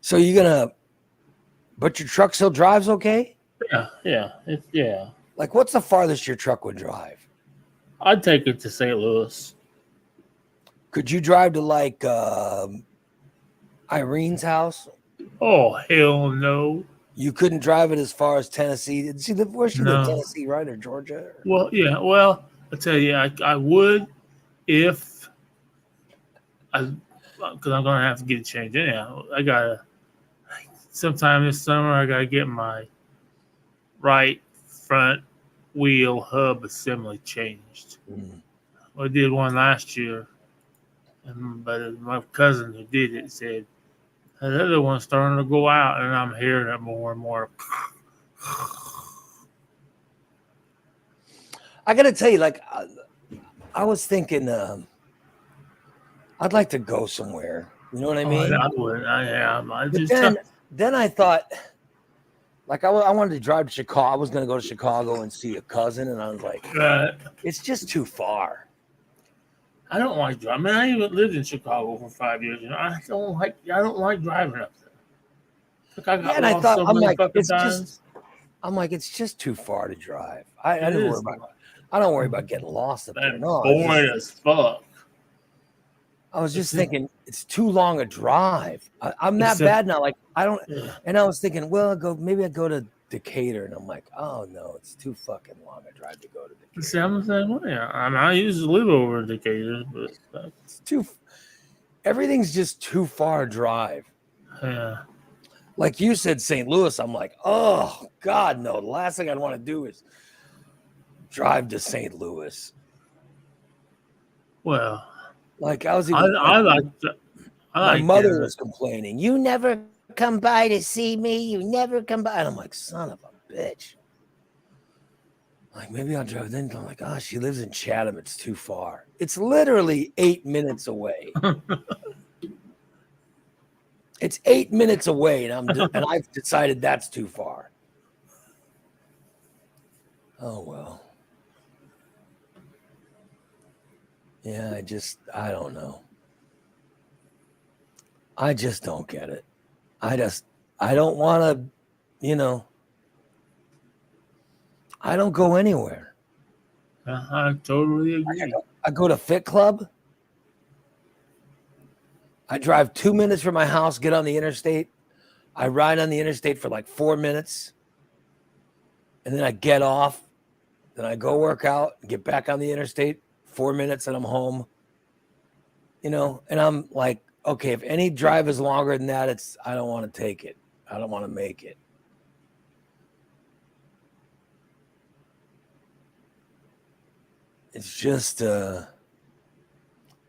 A: So but your truck still drives okay?
B: Yeah.
A: Like, what's the farthest your truck would drive?
B: I'd take it to St. Louis.
A: Could you drive to like Irene's house?
B: Oh, hell no.
A: You couldn't drive it as far as Tennessee. Did she live where she lived?
B: No.
A: Tennessee, right? Or Georgia?
B: Well, yeah. Well, I tell you, I would if because I'm gonna have to get it changed anyhow. I gotta sometime this summer. I gotta get my right front wheel hub assembly changed. I did one last year, but my cousin who did it said the other one's starting to go out, and I'm hearing it more and more.
A: I gotta tell you, like, I was thinking, I'd like to go somewhere. You know what I mean?
B: I would. I am.
A: Then I thought, like, I wanted to drive to Chicago. I was gonna go to Chicago and see a cousin, and I was like, it's just too far.
B: I don't like driving. I mean, I even lived in Chicago for 5 years. You know, I don't like driving up there. Like I got
A: and I thought, I'm like, it's just too far to drive. I don't worry about getting lost up there. No,
B: boring as fuck.
A: I was just thinking it's too long a drive. I'm that bad now. Like I don't, and I was thinking, well, maybe I go to Decatur, and I'm like, oh no, it's too fucking long a drive to go to Decatur.
B: See, I'm the same way. I mean, I used to live over in Decatur, but
A: it's everything's just too far a drive.
B: Yeah.
A: Like you said, St. Louis, I'm like, oh God, no. The last thing I'd want to do is drive to St. Louis.
B: Well,
A: like I was.
B: I
A: My
B: like
A: mother
B: Canada.
A: was complaining, "You never come by to see me. You never come by." And I'm like, "Son of a bitch." Like, maybe I'll drive. Then I'm like, "Oh, she lives in Chatham. It's too far. It's literally 8 minutes away. It's 8 minutes away, and I've decided that's too far." Oh well. Yeah, I don't know. I just don't get it. I don't want to, I don't go anywhere.
B: I totally agree.
A: I go to Fit Club. I drive 2 minutes from my house, get on the interstate. I ride on the interstate for like 4 minutes. And then I get off. Then I go work out, get back on the interstate, 4 minutes, and I'm home. And I'm like, okay, if any drive is longer than that, I don't want to take it. I don't want to make it. It's just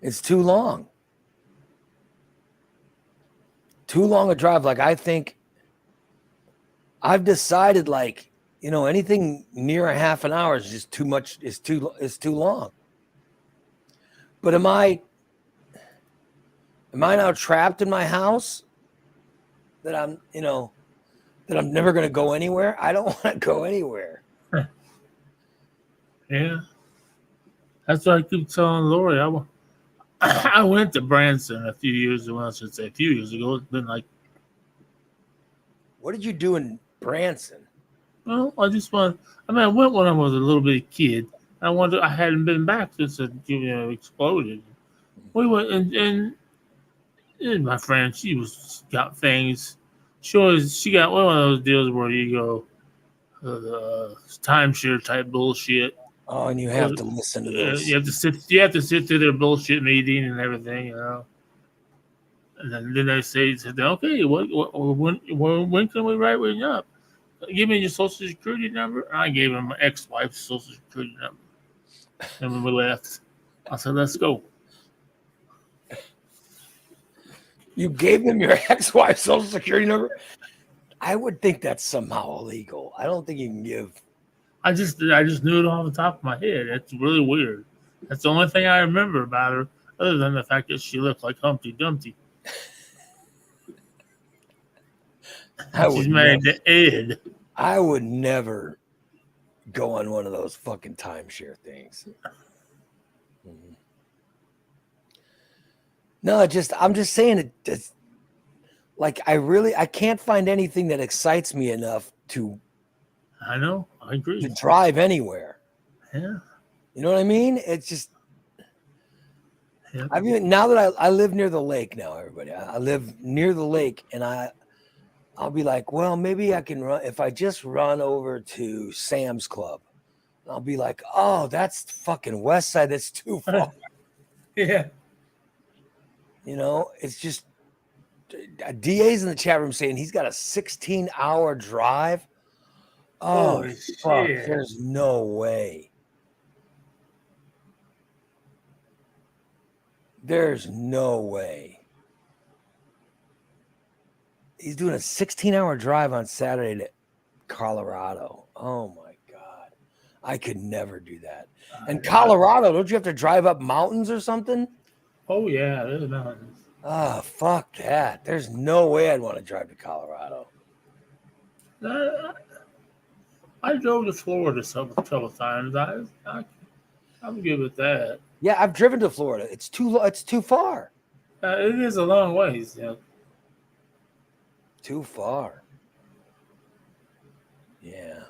A: it's too long. Too long a drive. Like, I think I've decided, like, anything near a half an hour is just too much, is too long. But am I now trapped in my house that I'm never going to go anywhere? I don't want to go anywhere.
B: Yeah. That's what I keep telling Lori. I went to Branson a few years ago. I should say a few years ago. It's been like,
A: What did you do in Branson?
B: well, I went when I was a little bitty kid. I hadn't been back since it exploded. We went and my friend, got things. She got one of those deals where you go the timeshare type bullshit.
A: Oh, and you have to listen to those.
B: You have to sit through their bullshit meeting and everything, And then they said, okay, when can we write you up? Give me your social security number. I gave him my ex-wife's social security number. And when we left, I said, let's go.
A: You gave them your ex-wife's social security number? I would think that's somehow illegal. I don't think you can give.
B: I just knew it off the top of my head. It's really weird. That's the only thing I remember about her, other than the fact that she looked like Humpty Dumpty. She's married to Ed.
A: I would never go on one of those fucking timeshare things. Mm-hmm. No, I'm just saying it's like I can't find anything that excites me enough to.
B: I know. I agree.
A: To drive anywhere.
B: Yeah.
A: You know what I mean? It's just.
B: Yeah.
A: I mean, now that I live near the lake now, everybody. I live near the lake, and I'll be like, well, maybe I can run if I just run over to Sam's Club. I'll be like, oh, that's fucking West Side. That's too far.
B: Yeah.
A: It's just DA's in the chat room saying he's got a 16-hour drive. Oh, fuck.
B: Shit.
A: There's no way. There's no way. He's doing a 16-hour drive on Saturday to Colorado. Oh, my God. I could never do that. And Colorado, don't you have to drive up mountains or something?
B: Oh, yeah. There's mountains.
A: Oh, fuck that. There's no way I'd want to drive to Colorado.
B: I drove to Florida several times. I'm good with that.
A: Yeah, I've driven to Florida. It's too far.
B: It is a long ways. Yeah.
A: Too far. Yeah.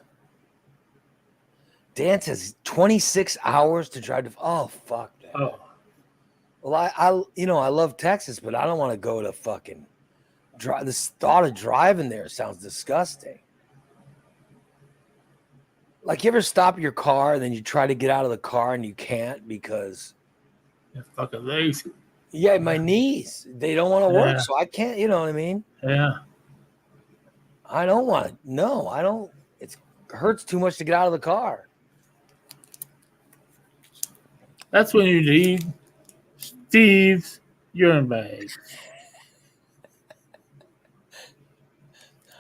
A: Dan says 26 hours to drive to. Oh, fuck that.
B: Oh.
A: Well, I love Texas, but I don't want to go to fucking drive. The thought of driving there sounds disgusting. Like, you ever stop your car and then you try to get out of the car and you can't because
B: your fucking legs.
A: Yeah, my knees. They don't want to work, so I can't. You know what I mean?
B: Yeah.
A: I don't want to. No, I don't. It hurts too much to get out of the car.
B: That's when you need Steve's urine bag.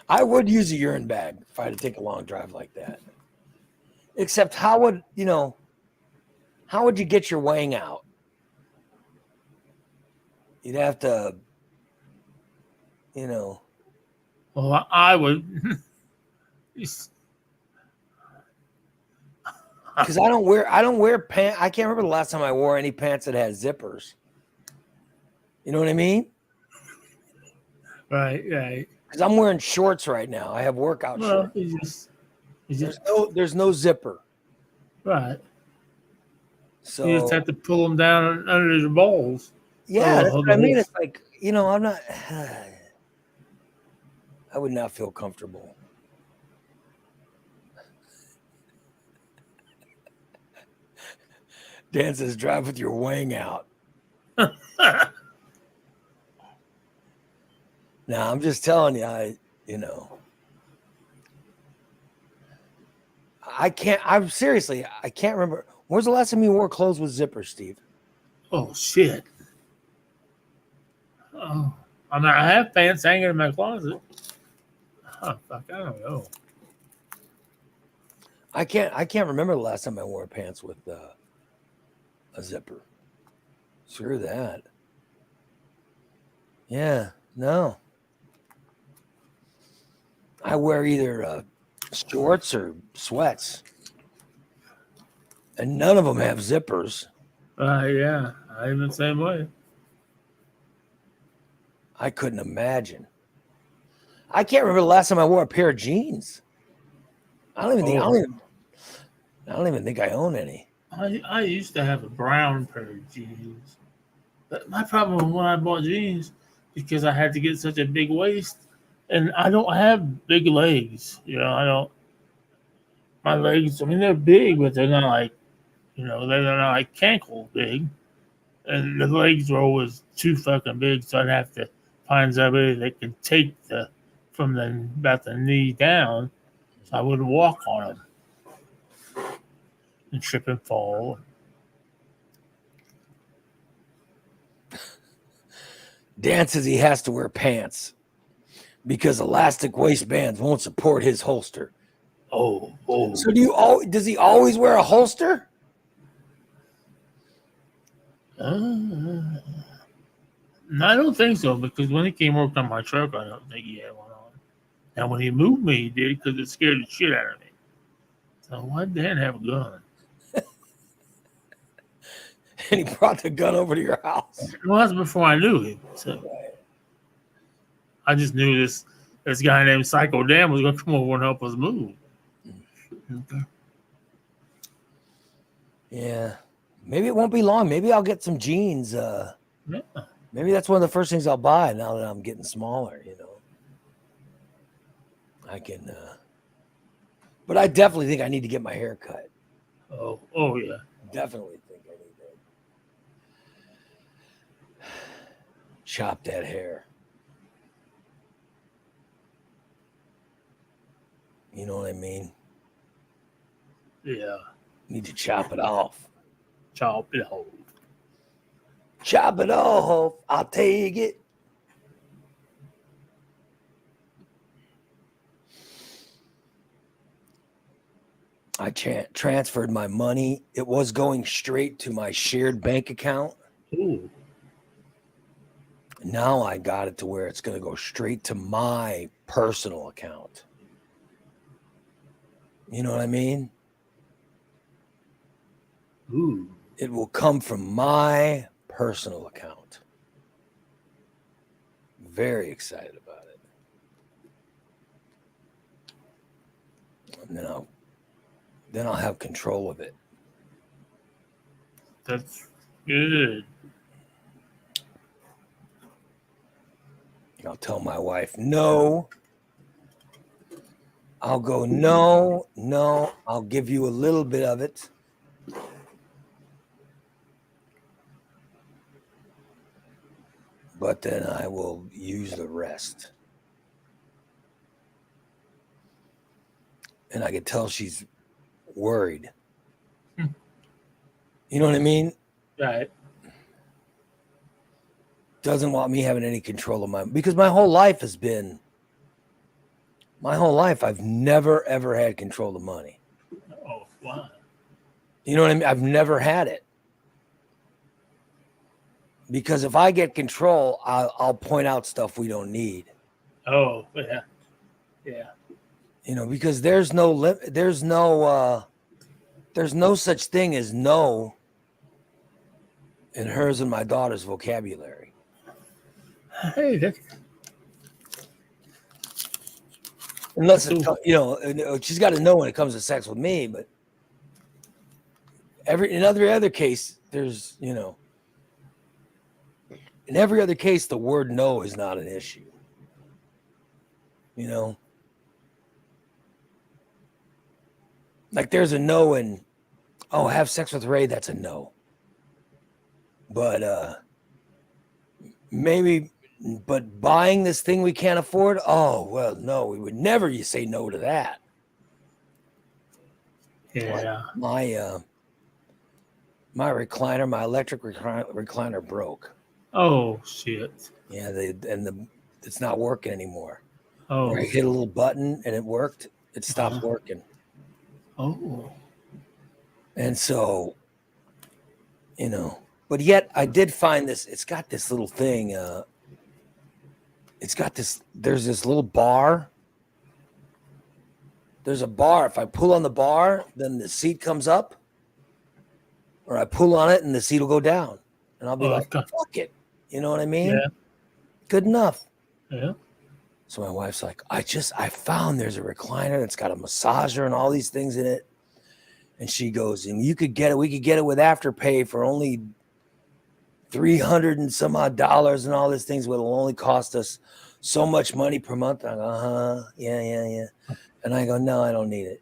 A: I would use a urine bag if I had to take a long drive like that. Except how would you get your wang out? You'd have to,
B: Well, I would.
A: because I don't wear pants. I can't remember the last time I wore any pants that had zippers. You know what I mean?
B: Right.
A: Because I'm wearing shorts right now. I have workout shorts. There's no zipper.
B: Right.
A: So
B: You just have to pull them down under your balls.
A: Yeah, that's what I mean. It's like, I'm not. I would not feel comfortable. Dan says, drive with your wang out. Now, I'm just telling you, I can't remember. When's the last time you wore clothes with zippers, Steve?
B: Oh, shit. Oh, I have pants hanging in my closet. Oh, fuck, I don't know.
A: I can't remember the last time I wore pants with a zipper. Screw that. Yeah, no. I wear either shorts or sweats, and none of them have zippers.
B: Yeah, I'm the same way.
A: I couldn't imagine. I can't remember the last time I wore a pair of jeans. I don't even think I own any.
B: I used to have a brown pair of jeans. But my problem when I bought jeans, because I had to get such a big waist, and I don't have big legs. I don't. My legs, they're big, but they're not like, they're not like cankle big. And the legs were always too fucking big, so I'd have to find somebody that could take from about the knee down, so I wouldn't walk on them and trip and fall.
A: Dan says he has to wear pants because elastic waistbands won't support his holster.
B: Oh.
A: So does he always wear a holster?
B: I don't think so, because when he came work on my truck, I don't think he had one on. And when he moved me, he did, because it scared the shit out of me. So why did Dan have a gun?
A: And he brought the gun over to your house.
B: Well, that's before I knew him. So I just knew this guy named Psycho Dan was going to come over and help us move. Okay.
A: Yeah. Maybe it won't be long. Maybe I'll get some jeans.
B: Yeah.
A: Maybe that's one of the first things I'll buy now that I'm getting smaller, I can, but I definitely think I need to get my hair cut.
B: Oh, yeah.
A: Definitely think I need to chop that hair. You know what I mean?
B: Yeah.
A: Need to chop it off.
B: Chop it off.
A: Chop it off. I'll take it. I transferred my money. It was going straight to my shared bank account.
B: Ooh.
A: Now I got it to where it's going to go straight to my personal account. You know what I mean?
B: Ooh.
A: It will come from my personal account. Very excited about it. And then I'll have control of it.
B: That's good.
A: I'll tell my wife, no. I'll go, no. I'll give you a little bit of it. But then I will use the rest. And I can tell she's worried. You know what I mean?
B: Right.
A: Doesn't want me having any control of because my whole life has been My whole life, I've never ever had control of money.
B: Oh, wow.
A: You know what I mean? I've never had it. Because if I get control, I'll point out stuff we don't need.
B: Oh, yeah. Yeah.
A: You know, because there's no such thing as no in hers and my daughter's vocabulary.
B: Hey, that's
A: Unless it's, you know, she's got to know when it comes to sex with me, but in every other case, there's, you know, in every other case, the word no is not an issue. You know, like there's a no in, oh, have sex with Ray. That's a no. But maybe, but buying this thing we can't afford. Oh, well, no, we would never. You say no to that.
B: yeah.
A: My recliner, my electric recliner broke.
B: Oh shit.
A: Yeah, it's not working anymore.
B: Oh.
A: I hit a little button and it worked. It stopped working.
B: Oh.
A: And so, you know, but yet I did find this. It's got this little thing. There's this little bar. There's a bar. If I pull on the bar, then the seat comes up. Or I pull on it and the seat will go down. And I'll be like, fuck it. You know what I mean?
B: Yeah.
A: Good enough.
B: Yeah.
A: So my wife's like, I found there's a recliner that's got a massager and all these things in it. And she goes, and we could get it with Afterpay for only $300 and some odd and all these things will only cost us so much money per month. I go, yeah. And I go, no, I don't need it.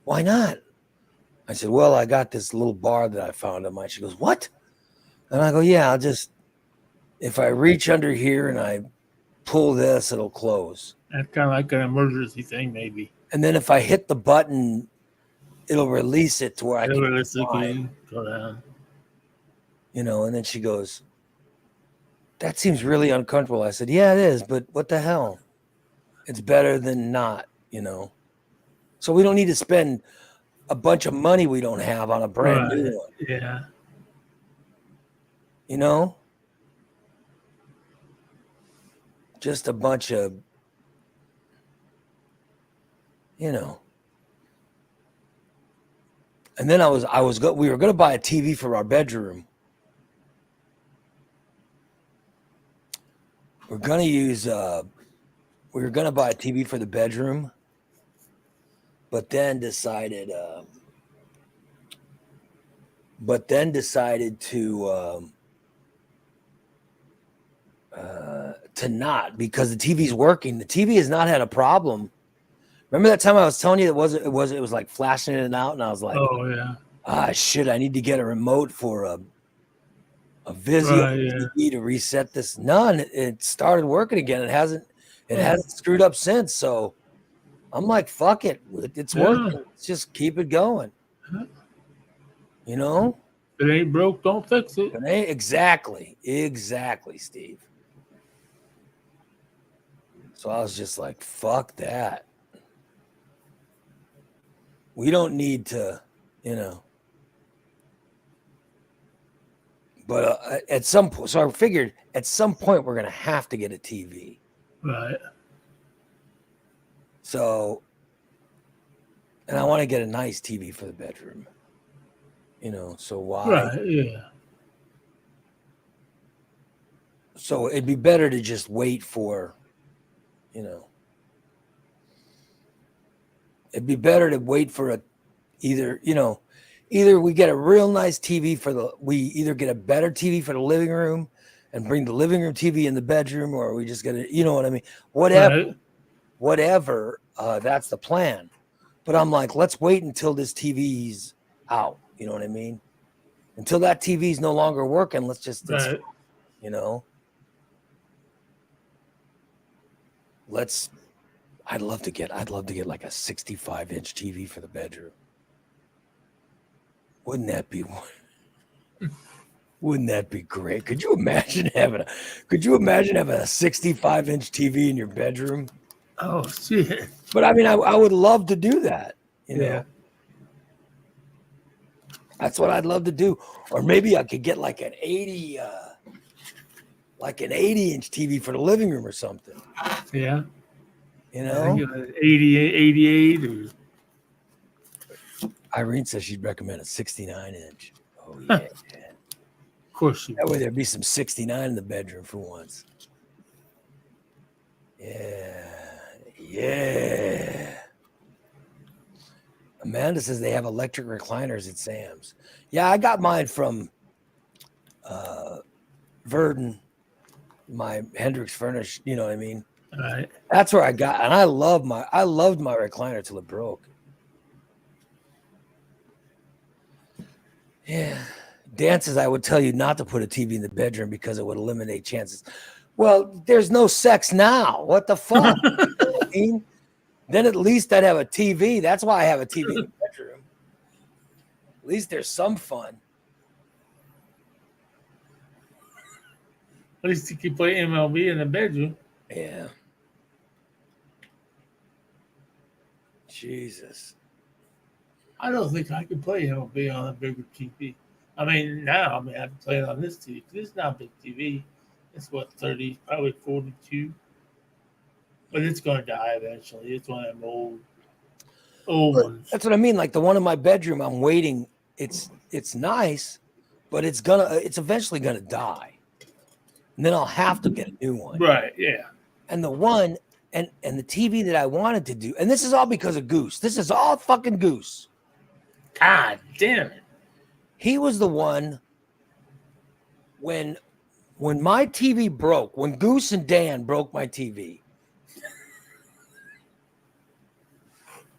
A: Why not? I said, well, I got this little bar that I found on mine. She goes, what? And I go, yeah, if I reach under here and I pull this, it'll close.
B: That's kind of like an emergency thing, maybe.
A: And then if I hit the button, it'll release it to where I can
B: go down.
A: You know, and then she goes, that seems really uncomfortable. I said, yeah, it is, but what the hell? It's better than not, you know. So we don't need to spend a bunch of money we don't have on a brand new one.
B: Yeah.
A: You know? Just a bunch of, you know. And then we were going to buy a TV for our bedroom. We were going to buy a TV for the bedroom, but then decided to not, because the TV's working. The TV has not had a problem. Remember that time I was telling you it was like flashing in and out, and I was like,
B: oh yeah,
A: shit, I need to get a remote for a Vizio TV to reset this. None. It started working again. It hasn't screwed up since. So I'm like, fuck it. It's working. Let's just keep it going. You know?
B: If it ain't broke, don't fix it.
A: Exactly, Steve. So I was just like, fuck that. We don't need to, you know. But at some point, so I figured at some point we're going to have to get a TV.
B: Right.
A: So, and I want to get a nice TV for the bedroom. You know, so why?
B: Right, yeah.
A: So it'd be better to just wait for, you know, it'd be better to wait for either we get a real nice TV we either get a better TV for the living room and bring the living room TV in the bedroom, or we just get you know what I mean? Whatever, that's the plan. But I'm like, let's wait until this TV's out. You know what I mean? Until that TV's no longer working, let's just, you know, I'd love to get like a 65-inch TV for the bedroom. Wouldn't that be great? Could you imagine having a 65-inch TV in your bedroom?
B: Oh shit!
A: But I mean, I would love to do that. You
B: Yeah.
A: know, that's what I'd love to do. Or maybe I could get like an 80-inch TV for the living room or something.
B: Yeah.
A: You
B: I
A: know,
B: think 88 or
A: Irene says she'd recommend a 69-inch. Oh yeah.
B: of course she
A: That way
B: would.
A: there'd be some 69 in the bedroom for once. Yeah. Amanda says they have electric recliners at Sam's. Yeah, I got mine from Verdon, my Hendrix Furnish. You know what I mean?
B: All right.
A: That's where I got, and I loved my recliner till it broke. Yeah. Dan says I would tell you not to put a TV in the bedroom because it would eliminate chances. Well, there's no sex now. What the fuck? You know what I mean? Then at least I'd have a TV. That's why I have a TV in the bedroom. At least there's some fun.
B: At least you can play MLB in the bedroom.
A: Yeah. Jesus.
B: I don't think I can play MLB on a bigger TV. I mean, now, I can play it on this TV. It's not a big TV. It's what, 30, probably 42. But it's going to die eventually. It's one of them old ones.
A: That's what I mean. Like the one in my bedroom, I'm waiting. It's nice, but it's eventually gonna die. And then I'll have to get a new one.
B: Right, yeah.
A: And the one and the TV that I wanted to do, and this is all because of Goose. This is all fucking Goose.
B: God damn it.
A: He was the one when my TV broke, when Goose and Dan broke my TV.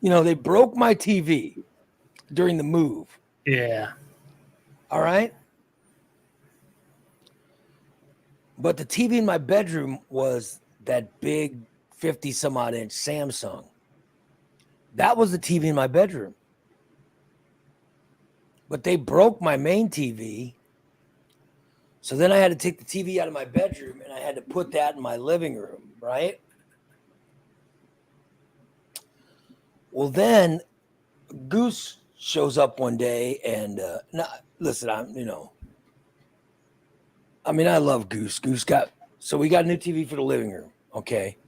A: You know, they broke my TV during the move.
B: Yeah.
A: All right. But the TV in my bedroom was that big 50 some odd inch Samsung. That was the TV in my bedroom. But they broke my main TV. So then I had to take the TV out of my bedroom and I had to put that in my living room, right? Well, then Goose shows up one day and listen, I love Goose. So we got a new TV for the living room, okay?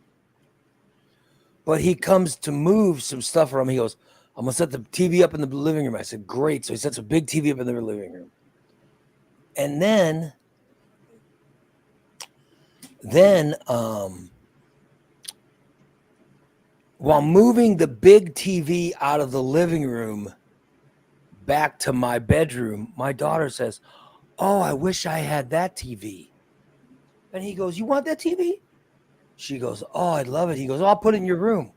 A: But he comes to move some stuff around. He goes, I'm gonna set the TV up in the living room. I said, great. So he sets a big TV up in the living room. And then while moving the big TV out of the living room back to my bedroom, my daughter says, oh, I wish I had that TV. And he goes, you want that TV? She goes, oh, I'd love it. He goes, oh, I'll put it in your room.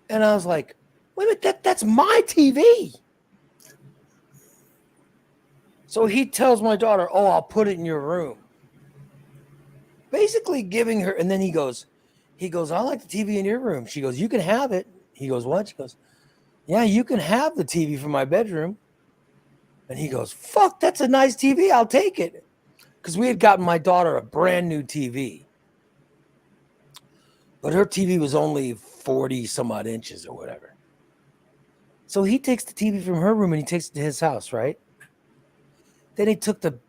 A: And I was like, wait a minute, that's my TV. So he tells my daughter, oh, I'll put it in your room. Basically giving her, and then he goes, I like the TV in your room. She goes, you can have it. He goes, what? She goes, yeah, you can have the TV from my bedroom. And he goes, fuck, that's a nice TV. I'll take it. Because we had gotten my daughter a brand new TV. But her TV was only 40 some odd inches or whatever. So he takes the TV from her room and he takes it to his house, right? Then he took the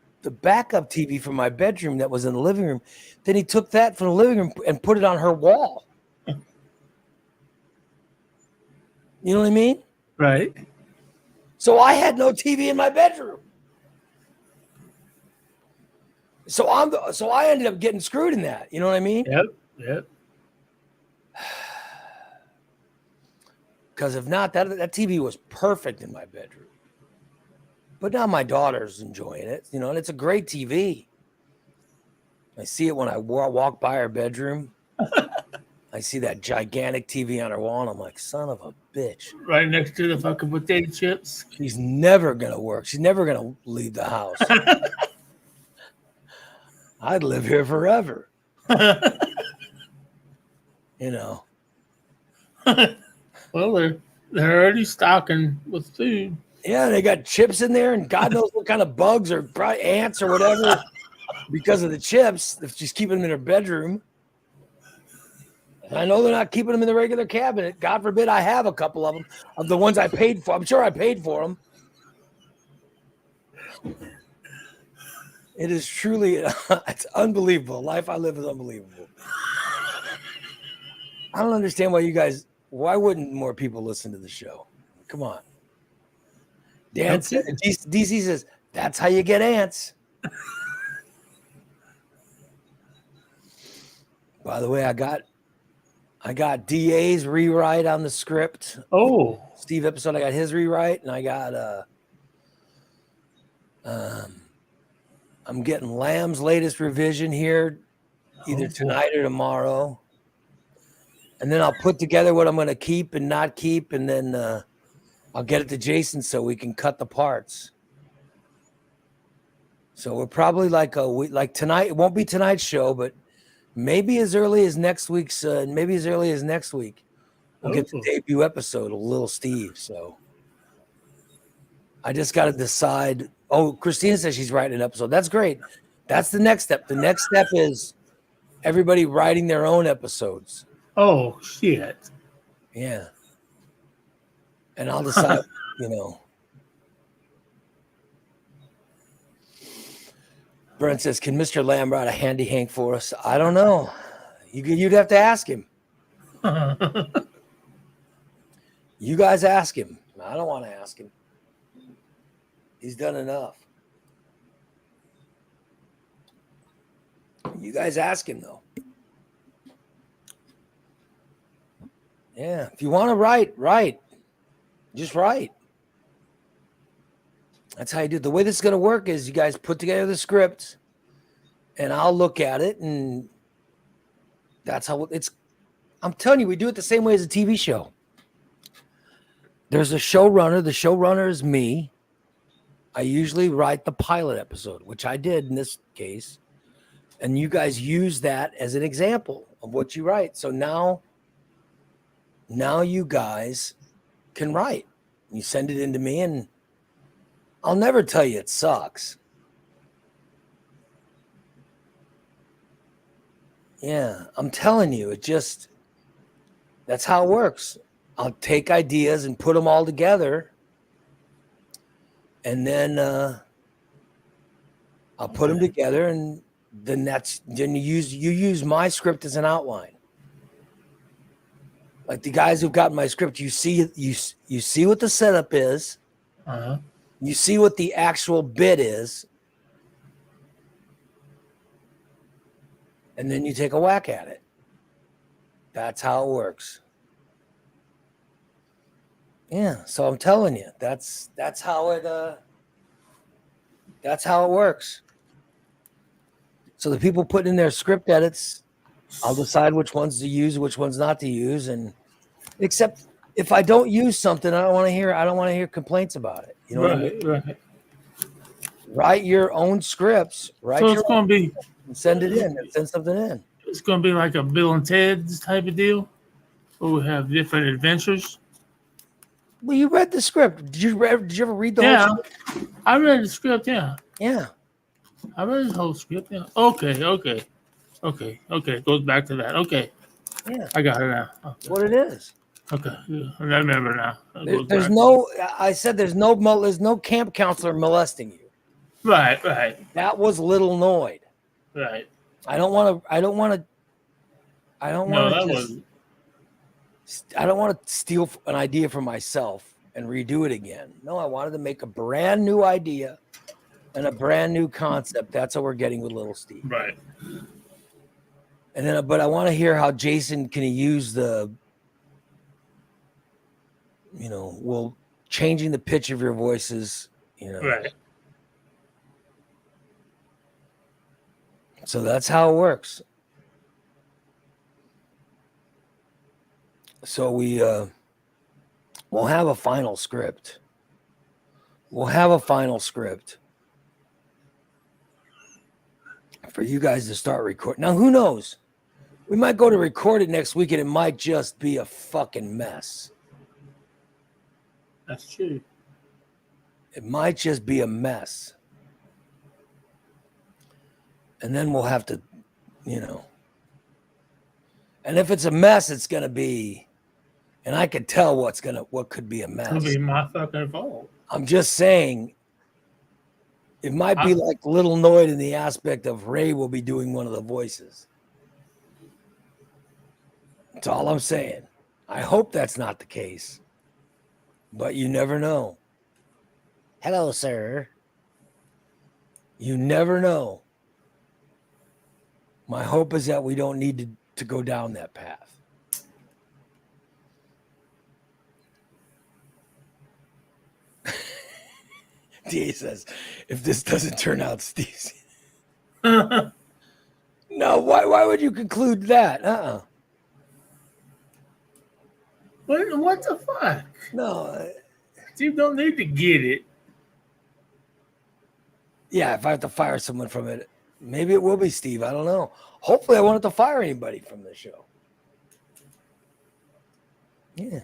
A: backup TV from my bedroom that was in the living room. Then he took that from the living room and put it on her wall. You know what I mean?
B: Right.
A: So I had no TV in my bedroom. So I ended up getting screwed in that. You know what I mean?
B: Yep.
A: Because if not, that TV was perfect in my bedroom. But now my daughter's enjoying it, and it's a great TV. I see it when I walk by her bedroom. I see that gigantic TV on her wall, and I'm like, son of a bitch.
B: Right next to the fucking potato chips.
A: She's never going to work. She's never going to leave the house. I'd live here forever.
B: Well, they're already stocking with food.
A: Yeah, they got chips in there, and God knows what kind of bugs or probably ants or whatever because of the chips. If she's keeping them in her bedroom. I know they're not keeping them in the regular cabinet. God forbid I have a couple of them, of the ones I paid for. I'm sure I paid for them. It is truly, it's unbelievable. Life I live is unbelievable. I don't understand why wouldn't more people listen to the show? Come on. Dan said, DC says, that's how you get ants. By the way, I got DA's rewrite on the script.
B: Oh,
A: Steve episode, I got his rewrite, and I got I'm getting Lamb's latest revision here, either tonight or tomorrow. And then I'll put together what I'm going to keep and not keep, and then I'll get it to Jason so we can cut the parts. So we're probably like tonight. It won't be tonight's show, but maybe as early as next week's. We'll get the debut episode of Little Steve. So I just got to decide. Oh, Christina says she's writing an episode. That's great. That's the next step. The next step is everybody writing their own episodes.
B: Oh, shit.
A: Yeah. And I'll decide, Brent says, can Mr. Lamb write a handy Hank for us? I don't know. You'd have to ask him. You guys ask him. I don't want to ask him. He's done enough. You guys ask him, though. Yeah. If you want to write. Just write. That's how you do it. The way this is going to work is you guys put together the script, and I'll look at it, and that's how it's. I'm telling you, we do it the same way as a TV show. There's a showrunner. The showrunner is me. I usually write the pilot episode, which I did in this case. And you guys use that as an example of what you write. So now you guys can write. You send it in to me, and I'll never tell you it sucks. Yeah, I'm telling you, that's how it works. I'll take ideas and put them all together, and then I'll put them together, and then you use my script as an outline. Like the guys who've gotten my script, you see what the setup is.
B: Uh-huh.
A: You see what the actual bit is, and then you take a whack at it. That's how it works. Yeah, so I'm telling you, that's how it works. So the people putting in their script edits, I'll decide which ones to use, which ones not to use, and except if I don't use something, I don't want to hear complaints about it. You know what I mean?
B: Right.
A: Write your own scripts.
B: It's going to be
A: send it in and send something in.
B: It's going to be like a Bill and Ted's type of deal, where we have different adventures.
A: Well, you read the script. Did you ever read the whole script?
B: I read the script. Yeah.
A: I
B: read the whole script. Yeah. Okay. Goes back to that. Okay.
A: Yeah.
B: I got it now.
A: Okay. What it is.
B: Okay. Yeah. I remember now.
A: There's no camp counselor molesting you.
B: Right.
A: That was Little Noid.
B: Right.
A: I don't want to steal an idea from myself and redo it again. No, I wanted to make a brand new idea and a brand new concept. That's what we're getting with Little Steve.
B: Right.
A: And then, but I want to hear how Jason can use changing the pitch of your voices,
B: Right.
A: So that's how it works. So we'll have a final script. We'll have a final script for you guys to start recording. Now, who knows? We might go to record it next week, and it might just be a fucking mess.
B: That's true.
A: It might just be a mess. And then we'll have to, and And if it's a mess, it's gonna be, and I could tell what could be a
B: It's gonna
A: mess.
B: be my fucking fault.
A: I'm just saying it might be like Little Noid in the aspect of Ray will be doing one of the voices. That's all I'm saying. I hope that's not the case, but you never know. Hello, sir. You never know. My hope is that we don't need to go down that path. DA says, if this doesn't turn out, Steve. No, why would you conclude that?
B: What the fuck?
A: No.
B: You don't need to get it.
A: Yeah, if I have to fire someone from it, maybe it will be Steve. I don't know. Hopefully I won't have to fire anybody from the show. Yeah.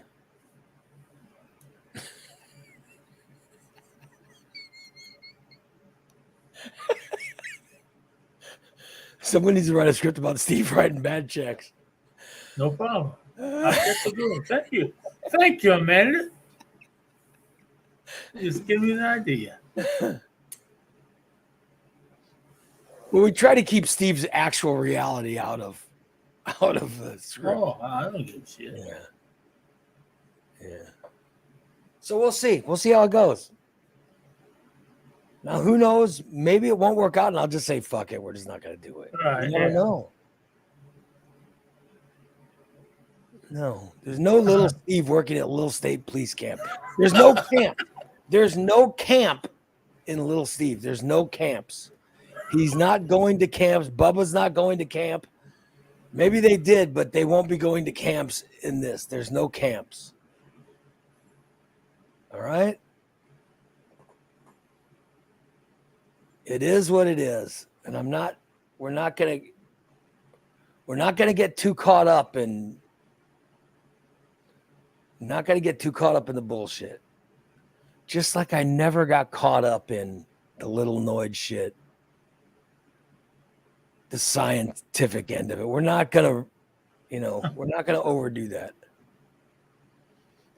A: Someone needs to write a script about Steve writing bad checks.
B: No problem. I'll get to do it. Thank you. Thank you, Amanda. Just give me an idea.
A: Well, we try to keep Steve's actual reality out of the script.
B: Oh, I don't give a shit.
A: Yeah. So we'll see. We'll see how it goes. Now, who knows? Maybe it won't work out, and I'll just say, fuck it. We're just not going to do it.
B: Right,
A: You never know. No. There's no little Steve working at Little State Police Camp. There's no camp. There's no camp in Little Steve. There's no camps. He's not going to camps. Bubba's not going to camp. Maybe they did, but they won't be going to camps in this. There's no camps. All right? It is what it is. And we're not going to get too caught up in the bullshit. Just like I never got caught up in the Little Noid shit. The scientific end of it. We're not going to overdo that.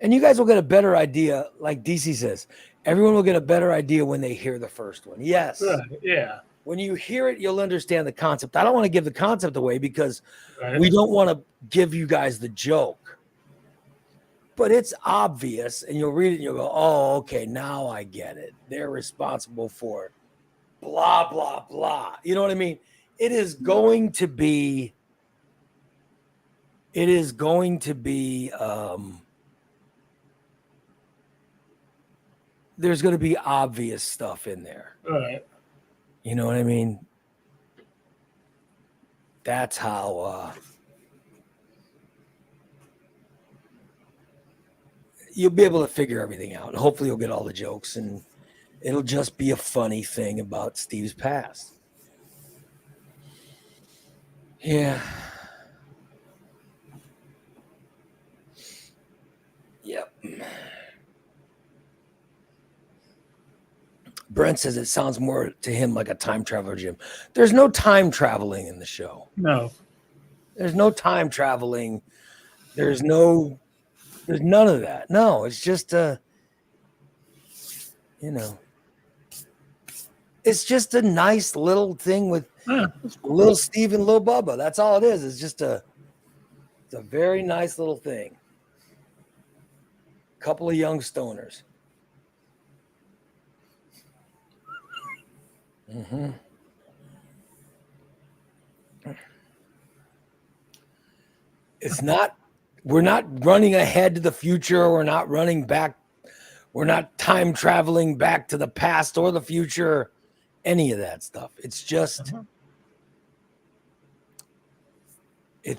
A: And you guys will get a better idea, like DC says. Everyone will get a better idea when they hear the first one. Yes.
B: Right, yeah.
A: When you hear it, you'll understand the concept. I don't want to give the concept away because we don't want to give you guys the joke. But it's obvious, and you'll read it and you'll go, oh, okay, now I get it. They're responsible for blah, blah, blah. You know what I mean? It is going to be there's going to be obvious stuff in there.
B: Right.
A: You know what I mean? That's how you'll be able to figure everything out. Hopefully you'll get all the jokes, and it'll just be a funny thing about Steve's past. Yeah. Yep. Brent says it sounds more to him like a time traveler, Jim. There's no time traveling in the show.
B: No.
A: There's no time traveling. There's none of that. No, it's just it's just a nice little thing with little Steve and little Bubba. That's all it is. It's a very nice little thing. Couple of young stoners. Mm-hmm. We're not running ahead to the future. We're not running back. We're not time traveling back to the past or the future. Any of that stuff. It's just, it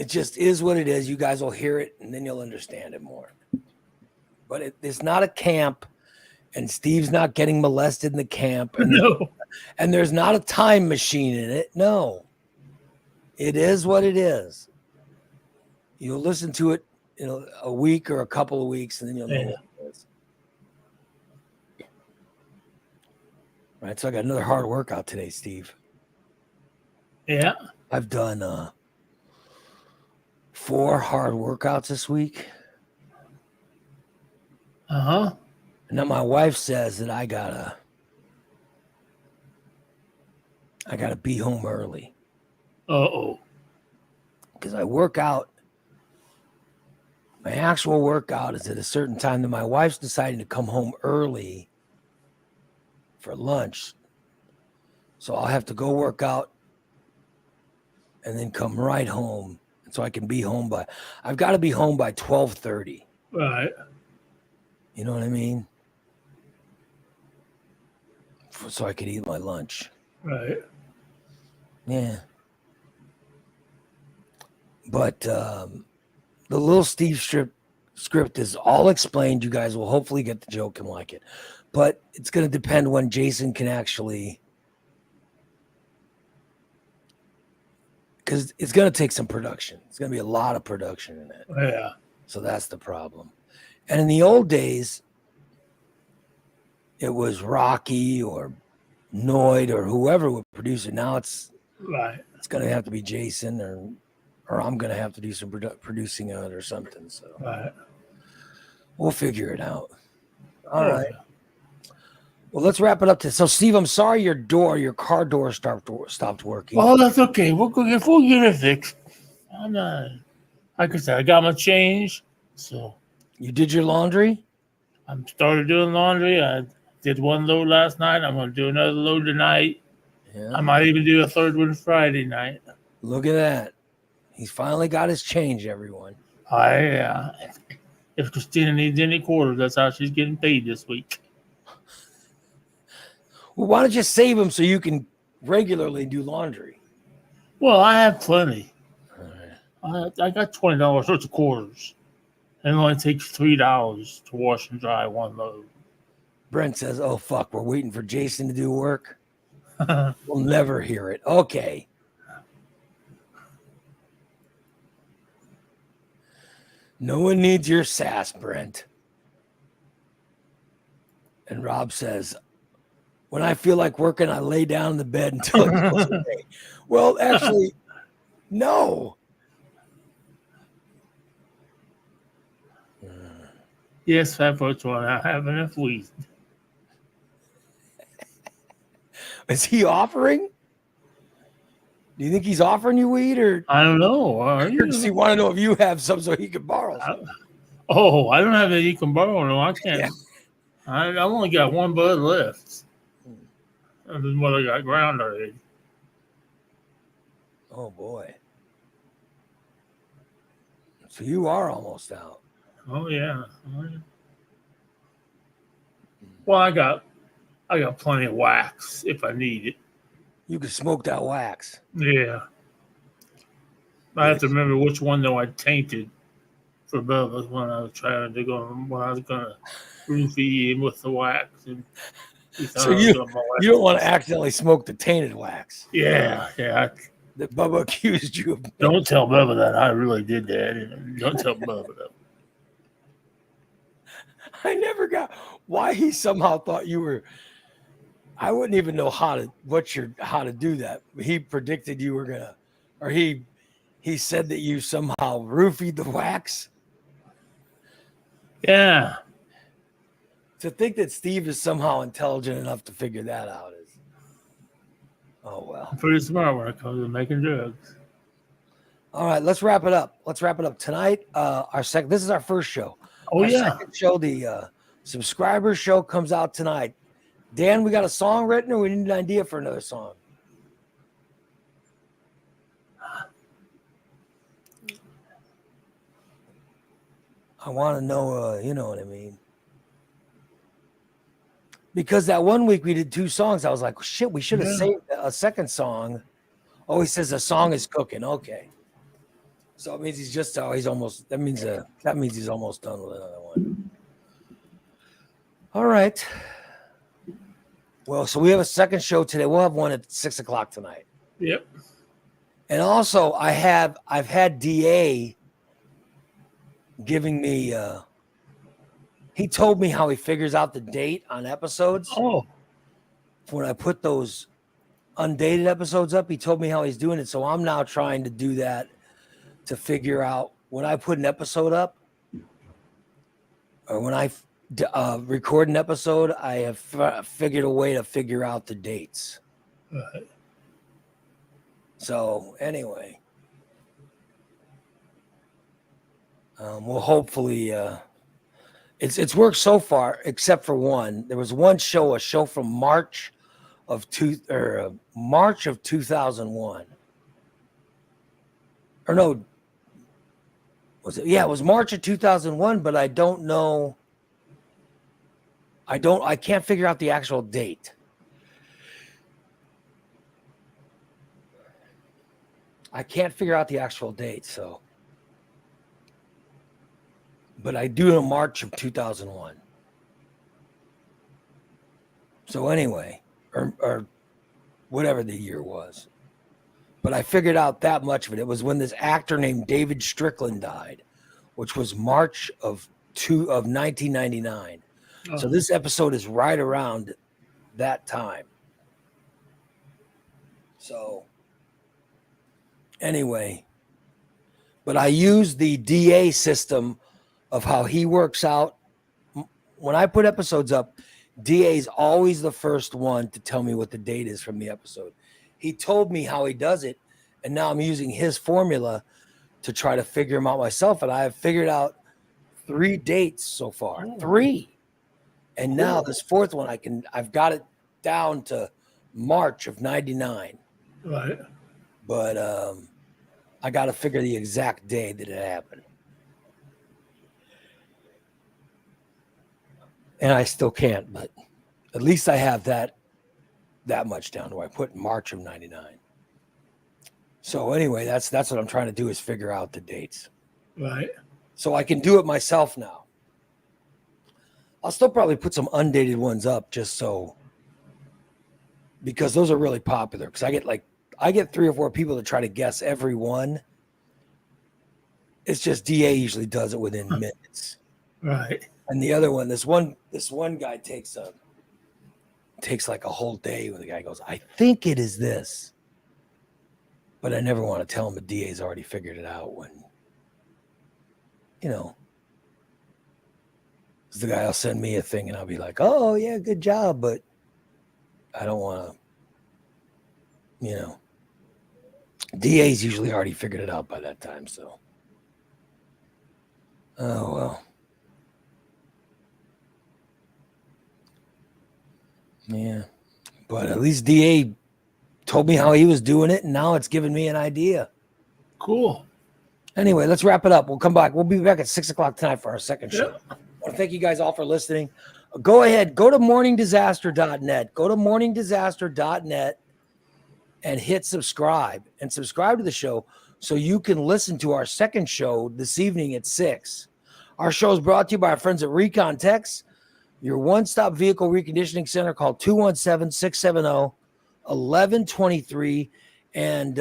A: just is what it is. You guys will hear it and then you'll understand it more. But it's not a camp, and Steve's not getting molested in the camp. And, and there's not a time machine in it. No. It is what it is. You'll listen to it in a week or a couple of weeks, and then you'll know what it is. Right, so I got another hard workout today, Steve.
B: Yeah.
A: I've done 4 hard workouts this week.
B: Uh-huh.
A: And now my wife says that I gotta be home early
B: Uh-oh.
A: because I work out. My actual workout is at a certain time that my wife's deciding to come home early for lunch. So I'll have to go work out and then come right home. And so I can be home I've got to be home by 12:30.
B: Right.
A: You know what I mean? So I could eat my lunch.
B: Right.
A: Yeah. But the Little Steve script is all explained. You guys will hopefully get the joke and like it. But it's going to depend when Jason can actually, because it's going to take some production. It's going to be a lot of production in it.
B: Yeah.
A: So that's the problem. And in the old days, it was Rocky or Noid or whoever would produce it. Now it's
B: Right.
A: going to have to be Jason or I'm going to have to do some producing on it or something. So
B: Right.
A: we'll figure it out. All right. Well, let's wrap it up. So, Steve, I'm sorry your car door stopped working.
B: Well, that's okay. We'll get it fixed. I'm not, like I said, I got my change, so
A: You did your laundry?
B: I'm started doing laundry. I did one load last night. I'm going to do another load tonight.
A: Yeah.
B: I might even do a third one Friday night.
A: Look at that. He's finally got his change, everyone.
B: If Christina needs any quarters, that's how she's getting paid this week.
A: Well, why don't you save him so you can regularly do laundry?
B: Well, I have plenty.
A: All right.
B: I got $20 worth of quarters. And it only takes $3 to wash and dry one load.
A: Brent says, oh, fuck, we're waiting for Jason to do work. We'll never hear it. Okay. No one needs your sass, Brent. And Rob says, when I feel like working, I lay down in the bed until it goes away. Well, actually, no.
B: Yes, Fatboy's one. I have enough weed.
A: Is he offering? Do you think he's offering you weed, or
B: I don't know. Are you?
A: does he want to know if you have some so he can borrow some?
B: I don't have any you can borrow. No, I can't.
A: Yeah.
B: I've only got one bud left. This is what I got ground already.
A: Oh boy. So you are almost out.
B: Oh yeah. Well, I got plenty of wax if I need it.
A: You can smoke that wax.
B: Yeah. I have to remember which one though I tainted for Bubba when I was trying to go when I was gonna roofie him with the wax and
A: So you don't want to accidentally smoke the tainted wax.
B: Yeah.
A: That Bubba accused you of.
B: Don't tell Bubba that I really did that. Don't tell Bubba that.
A: I never got why he somehow thought you were. I wouldn't even know how to do that. He predicted you were gonna, or he said that you somehow roofied the wax.
B: Yeah.
A: To think that Steve is somehow intelligent enough to figure that out is. Oh well.
B: I'm pretty smart when it comes to making drugs.
A: All right, let's wrap it up. Tonight. This is our first show.
B: Oh,
A: our
B: yeah.
A: second show, the subscriber show, comes out tonight. Dan, we got a song written, or we need an idea for another song? I want to know, you know what I mean? Because that one week we did 2 songs, I was like, shit, we should have saved a second song. Oh, he says the song is cooking. Okay. So it means that means he's almost done with another one. All right. Well, so we have a second show today. We'll have one at 6:00 tonight.
B: Yep.
A: And also I've had DA giving me he told me how he figures out the date on episodes.
B: Oh.
A: When I put those undated episodes up. He told me how he's doing it. So I'm now trying to do that to figure out when I put an episode up or when I record an episode, I have figured a way to figure out the dates.
B: Right.
A: So anyway, well, hopefully, it's worked so far, except for one. There was one show, a show from March of 2001, or no, was it? Yeah, it was March of 2001, but I don't know. I can't figure out the actual date. I can't figure out the actual date, so. But I do know March of 2001. So anyway, or whatever the year was. But I figured out that much of it. It was when this actor named David Strickland died, which was March of 1999.
B: Oh.
A: So this episode is right around that time. So anyway, but I use the DA system of how he works out. When I put episodes up, DA is always the first one to tell me what the date is from the episode. He told me how he does it, and now I'm using his formula to try to figure them out myself. And I have figured out 3 dates so far. 3. And now this 4th one, I've got it down to March of 99.
B: Right.
A: But I got to figure the exact day that it happened. And I still can't, but at least I have that much down to I put March of 99. So anyway, that's what I'm trying to do is figure out the dates.
B: Right.
A: So I can do it myself now. I'll still probably put some undated ones up just so, because those are really popular. Because I get 3 or 4 people to try to guess every one. It's just DA usually does it within minutes.
B: Right.
A: And the other one, this one guy takes like a whole day when the guy goes, I think it is this. But I never want to tell him the DA's already figured it out when, the guy will send me a thing and I'll be like, oh yeah, good job. But I don't want to, DA's usually already figured it out by that time. So, oh, well. Yeah, but at least DA told me how he was doing it, and now it's giving me an idea.
B: Cool.
A: Anyway, let's wrap it up. We'll come back. We'll be back at 6:00 tonight for our second show. I want to thank you guys all for listening. Go ahead, go to morningdisaster.net. Go to morningdisaster.net and hit subscribe and subscribe to the show so you can listen to our second show this evening at 6. Our show is brought to you by our friends at Recon Techs, your one-stop vehicle reconditioning center. Call 217-670-1123 and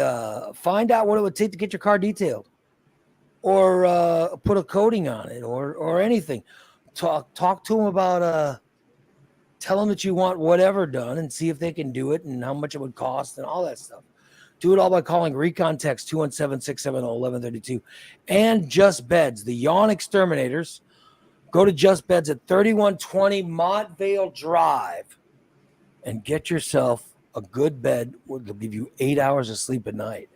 A: find out what it would take to get your car detailed or put a coating on it or anything. Talk to them about tell them that you want whatever done and see if they can do it and how much it would cost and all that stuff. Do it all by calling Recon Techs 217-670-1132 and Just Beds, the Yawn Exterminators. Go to Just Beds at 3120 Montvale Drive and get yourself a good bed. Will give you 8 hours of sleep a night.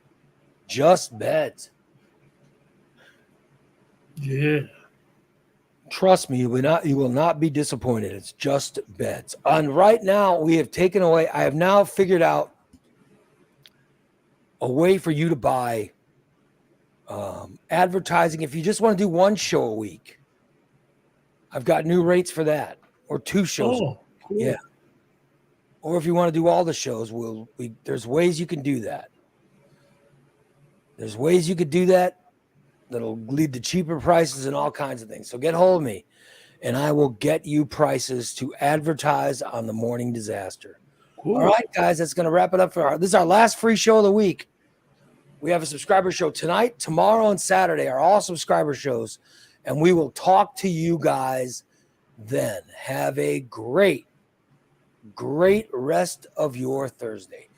A: Just Beds.
B: Yeah.
A: Trust me, you will not be disappointed. It's Just Beds. And right now, I have now figured out a way for you to buy advertising. If you just want to do one show a week, I've got new rates for that, or 2 shows.
B: Oh, cool.
A: Yeah. Or if you want to do all the shows, there's ways you can do that. There's ways you could do that that'll lead to cheaper prices and all kinds of things. So get hold of me, and I will get you prices to advertise on the Morning Disaster.
B: Cool.
A: All right, guys, that's going to wrap it up this is our last free show of the week. We have a subscriber show tonight, tomorrow, and Saturday are all subscriber shows. And we will talk to you guys then. Have a great rest of your Thursday.